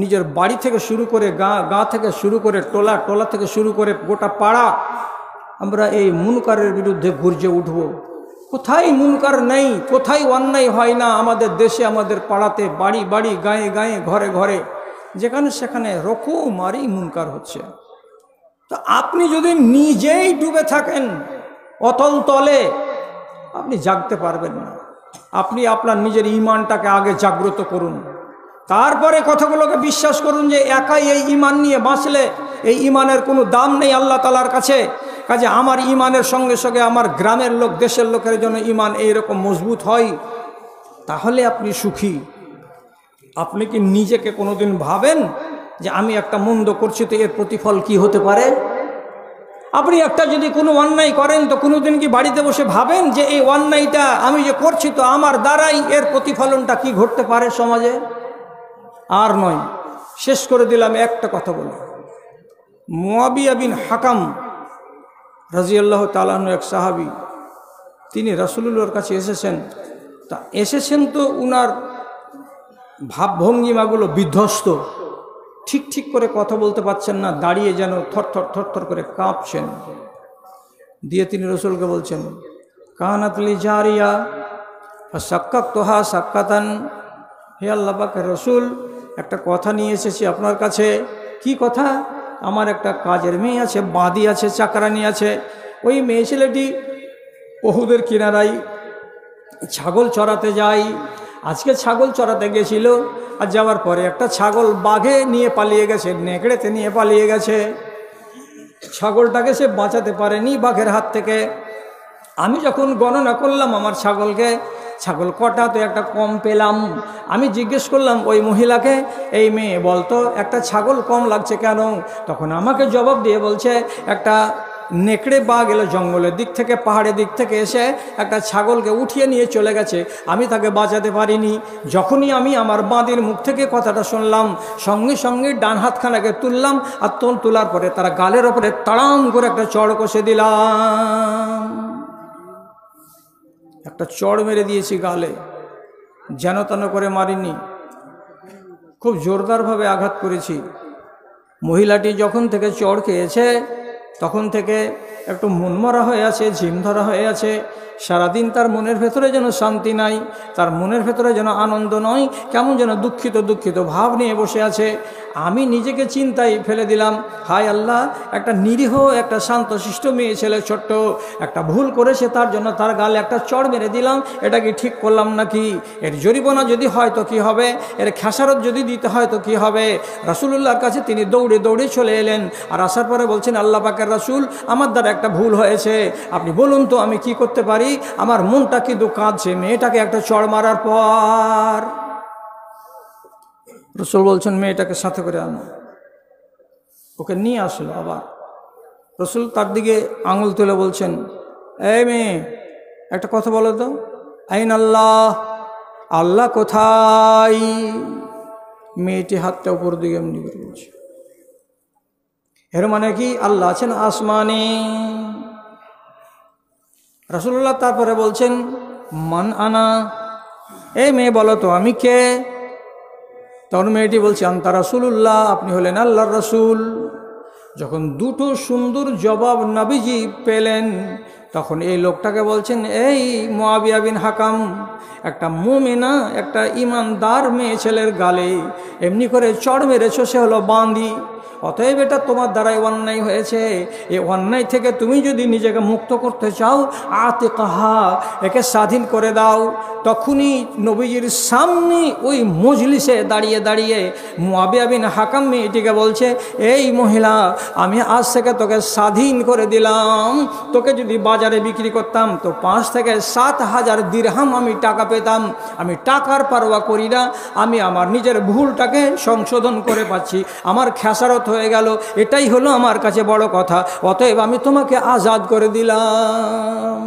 নিজের বাড়ি থেকে শুরু করে গা থেকে শুরু করে টোলা থেকে শুরু করে গোটা পাড়া, আমরা এই মুনকারের বিরুদ্ধে গর্জে উঠব? কোথায় মুনকার নেই, কোথায় অন্যায় হয় না আমাদের দেশে, আমাদের পাড়াতে, বাড়ি বাড়ি, গায়ে গায়ে, ঘরে ঘরে, যেখানে সেখানে রকমারি মুনকার হচ্ছে। তো আপনি যদি নিজেই ডুবে থাকেন অতল তলে, আপনি জাগতে পারবেন না। আপনি আপনার নিজের ঈমানটাকে আগে জাগ্রত করুন, তারপরে কথাগুলোকে বিশ্বাস করুন যে একাই এই ঈমান নিয়ে বাঁচলে এই ঈমানের কোনো দাম নেই আল্লাহ তাআলার কাছে। কাজে আমার ঈমানের সঙ্গে সঙ্গে আমার গ্রামের লোক, দেশের লোকের জন্য ঈমান এইরকম মজবুত হয়, তাহলে আপনি সুখী। আপনি কি নিজেকে কোনোদিন ভাবেন যে আমি একটা মন্দ করছি তো এর প্রতিফল কি হতে পারে। আপনি একটা যদি কোনো অন্যায় করেন তো কোনোদিন কি বাড়িতে বসে ভাবেন যে এই অন্যায়টা আমি যে করছি তো আমার দ্বারাই এর প্রতিফলনটা কি ঘটতে পারে সমাজে? আর নয়। শেষ করে দিলাম একটা কথা বলে। মুয়াবিয়া বিন হাকাম রাদিয়াল্লাহু তাআলা আনহু এক সাহাবী, তিনি রাসূলুল্লাহর কাছে এসেছেন। তা এসেছেন তো উনার ভাবভঙ্গিমাগুলো বিধ্বস্ত, ঠিক করে কথা বলতে পারছেন না, দাঁড়িয়ে যেন থরথর করে কাঁপছেন। দিয়ে তিনি রসুলকে বলছেন, কানাত লি জারিয়া ফাসাক্কাতুহা সাক্কাতান, হে আল্লাহ পাকের রসুল, একটা কথা নিয়ে এসেছি আপনার কাছে। কি কথা? আমার একটা কাজের মেয়ে আছে, বাঁদি আছে, চাকরানি আছে। ওই মেয়ে ছেলেটি উহুদের কিনারায় ছাগল চড়াতে যায়। আজকে ছাগল চড়াতে গেছিল, আর যাওয়ার পরে একটা ছাগল বাঘে নিয়ে পালিয়ে গেছে, নেকড়েতে নিয়ে পালিয়ে গেছে। ছাগলটাকে সে বাঁচাতে পারেনি বাঘের হাত থেকে। আমি যখন গণনা করলাম আমার ছাগলকে, ছাগল কটা, তো একটা কম পেলাম। আমি জিজ্ঞেস করলাম ওই মহিলাকে, এই মেয়ে বলতো একটা ছাগল কম লাগছে কেন? তখন আমাকে জবাব দিয়ে বলছে, একটা নেকড়ে বাঘ এলো জঙ্গলের দিক থেকে, পাহাড়ের দিক থেকে এসে একটা ছাগলকে উঠিয়ে নিয়ে চলে গেছে, আমি তাকে বাঁচাতে পারিনি। যখনই আমি আমার বাঁদির মুখ থেকে কথাটা শুনলাম, সঙ্গে সঙ্গে ডান হাতখানাকে তুললাম, আর তোলার পরে তারা গালের ওপরে তাড়াম করে একটা চড় কষে দিলাম। একটা চড় মেরে দিয়েছি গালে, যেন তেন করে মারিনি, খুব জোরদারভাবে আঘাত করেছি। মহিলাটি যখন থেকে চড় খেয়েছে তখন থেকে একটু মনমরা হয়ে আছে, ঝিম ধরা হয়ে আছে। সারাদিন তার মনের ভেতরে যেন শান্তি নাই, তার মনের ভেতরে যেন আনন্দ নয়, কেমন যেন দুঃখিত ভাব নিয়ে বসে আছে। আমি নিজেকে চিন্তায় ফেলে দিলাম, হায় আল্লাহ, একটা নিরীহ, একটা শান্তশিষ্ট মেয়ে ছেলে, ছোট্ট একটা ভুল করেছে, তার জন্য তার গালে একটা চড় মেরে দিলাম। এটা কি ঠিক করলাম নাকি? এর জরিমানা যদি হয় তো কি হবে? এর খেসারত যদি দিতে হয় তো কি হবে? রাসূলুল্লাহর কাছে তিনি দৌড়ে চলে এলেন, আর আসার পরে বলছেন, আল্লাহ পাকের রাসূল, আমার দ্বারা একটা ভুল হয়েছে, আপনি বলুন তো আমি কি করতে পারি? আমার মনটা কিন্তু কাঁদছে মেয়েটাকে একটা চড় মারার পর। রাসূল বলছেন, মেয়েটাকে সাথে করে আনো। ওকে নিয়ে আসলো। আবার রাসূল তার দিকে আঙুল তুলে বলছেন, এই মেয়ে, একটা কথা বলো তো, আইন আল্লাহ, আল্লাহ কোথায়? মেয়েটি হাতটা উপর দিকে এমনি করে বলছে। এর মানে কি? আল্লাহ আছেন আসমানে। রাসূলুল্লাহ তারপরে বলছেন, মান আনা, এই মেয়ে বলো তো আমি কে? তখন মেয়েটি বলছে, আনতা রাসূলুল্লাহ, আপনি হলেন আল্লাহর রাসূল। যখন দুটো সুন্দর জবাব নবীজি পেলেন, তখন এই লোকটাকে বলছেন, এই মুয়াবিয়া বিন হাকাম, একটা মুমিনা, একটা ইমানদার মেয়ে ছেলের গালে এমনি করে চড় মেরেছ, সে হলো বাঁদি। অতএব এটা তোমার দ্বারাই অন্যায় হয়েছে। এই অন্যায় থেকে তুমি যদি নিজেকে মুক্ত করতে চাও, আতিকাহা, একে স্বাধীন করে দাও। তখনই নবীজির সামনে ওই মজলিসে দাঁড়িয়ে মুয়াবিয়া বিন হাকাম মেয়েটিকে বলছে, এই মহিলা, আমি আজ থেকে তোকে স্বাধীন করে দিলাম। তোকে যদি বাজারে বিক্রি করতাম তো 5 থেকে 7,000 দিরহাম আমি টাকা পেতাম। আমি টাকার পারোয়া করি না, আমি আমার নিজের ভুলটাকে সংশোধন করে পাচ্ছি, আমার খেসারত হয়ে গেল, এটাই হলো আমার কাছে বড় কথা। অতএব আমি তোমাকে আজাদ করে দিলাম।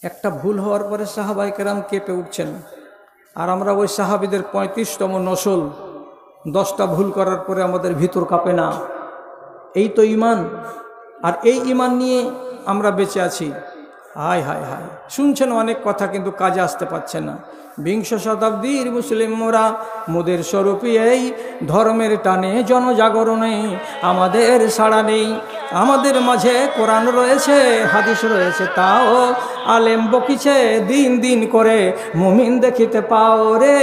একটা ভুল হওয়ার পরে সাহাবায়ে কেরাম কেঁপে উঠছেন, আর আমরা ওই সাহাবীদের 35তম নসল। 10টা ভুল করার পরে আমাদের ভিতর কাঁপে না। এই তো ঈমান, আর এই ঈমান নিয়ে আমরা বেঁচে আছি। হায় হায় হায়, শুনছেন অনেক কথা, কিন্তু কাজে আসতে পারছে না। 20 শতাব্দীর মুসলিম মোরা, মোদের স্বরূপী এই ধর্মের টানে জনজাগরণে আমাদের সাড়া নেই। আমাদের মাঝে কোরআন রয়েছে, হাদিস রয়েছে, তাও আলেম বকিছে দিন করে। মুমিন দেখিতে পাও রে,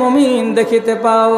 মুমিন দেখিতে পাও।